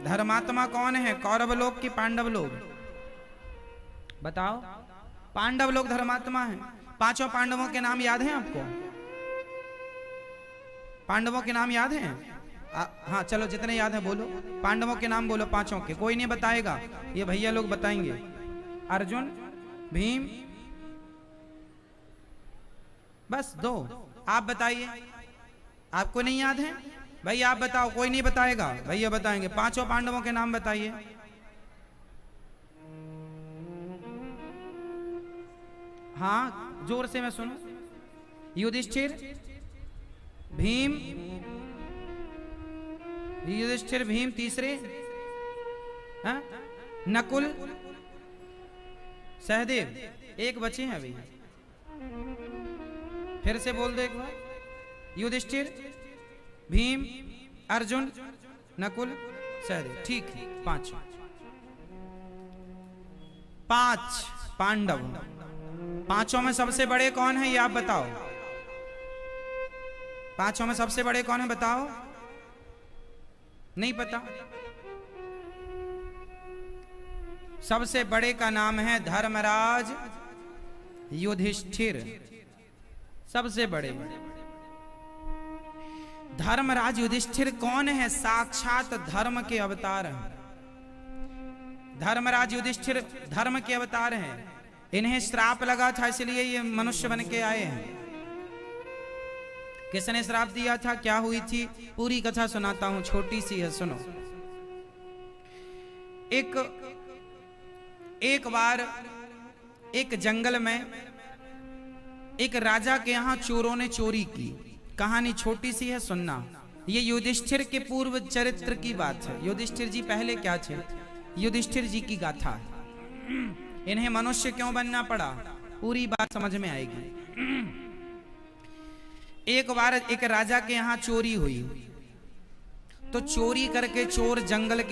धर्मात्मा कौन है, कौरव लोग कि पांडव लोग? बताओ। पांडव लोग धर्मात्मा हैं। पांचों पांडवों के नाम याद हैं आपको? पांडवों के नाम याद हैं? हाँ चलो, जितने याद हैं बोलो। पांडवों के नाम बोलो पांचों के। कोई नहीं बताएगा, ये भैया लोग बताएंगे। अर्जुन, भीम, बस दो। आप बताइए, आपको नहीं याद है? भाई आप बताओ। कोई नहीं बताएगा, भैया बताएंगे। पांचों पांडवों के नाम बताइए। हाँ जोर से मैं सुनो। युधिष्ठिर, भीम, युधिष्ठिर, भीम, तीसरे हाँ? नकुल, सहदेव। एक बचे हैं अभी, फिर से बोल दो एक बार। युधिष्ठिर, भीम, अर्जुन, नकुल, सहदेव। ठीक है, पांच पांडव। पांचों में सबसे बड़े कौन है ये आप बताओ। पांचों में सबसे बड़े कौन है बताओ? नहीं पता? सबसे बड़े का नाम है धर्मराज युधिष्ठिर। सबसे बड़े धर्मराज युधिष्ठिर कौन है? साक्षात धर्म के अवतार हैं। धर्मराज युधिष्ठिर धर्म के अवतार हैं। इन्हें श्राप लगा था, इसलिए ये मनुष्य बन के आए हैं। किसने श्राप दिया था, क्या हुई थी, पूरी कथा सुनाता हूं, छोटी सी है, सुनो। एक बार एक जंगल में एक राजा के यहां चोरों ने चोरी की। कहानी छोटी सी है, सुनना। ये युधिष्ठिर के पूर्व चरित्र की बात है। युधिष्ठिर जी पहले क्या थे? युधिष्ठिर जी की गाथा है। इन्हें मनुष्य क्यों बनना पड़ा, पूरी बात समझ में आएगी। एक बार एक राजा के यहां चोरी हुई, तो चोरी करके चोर जंगल के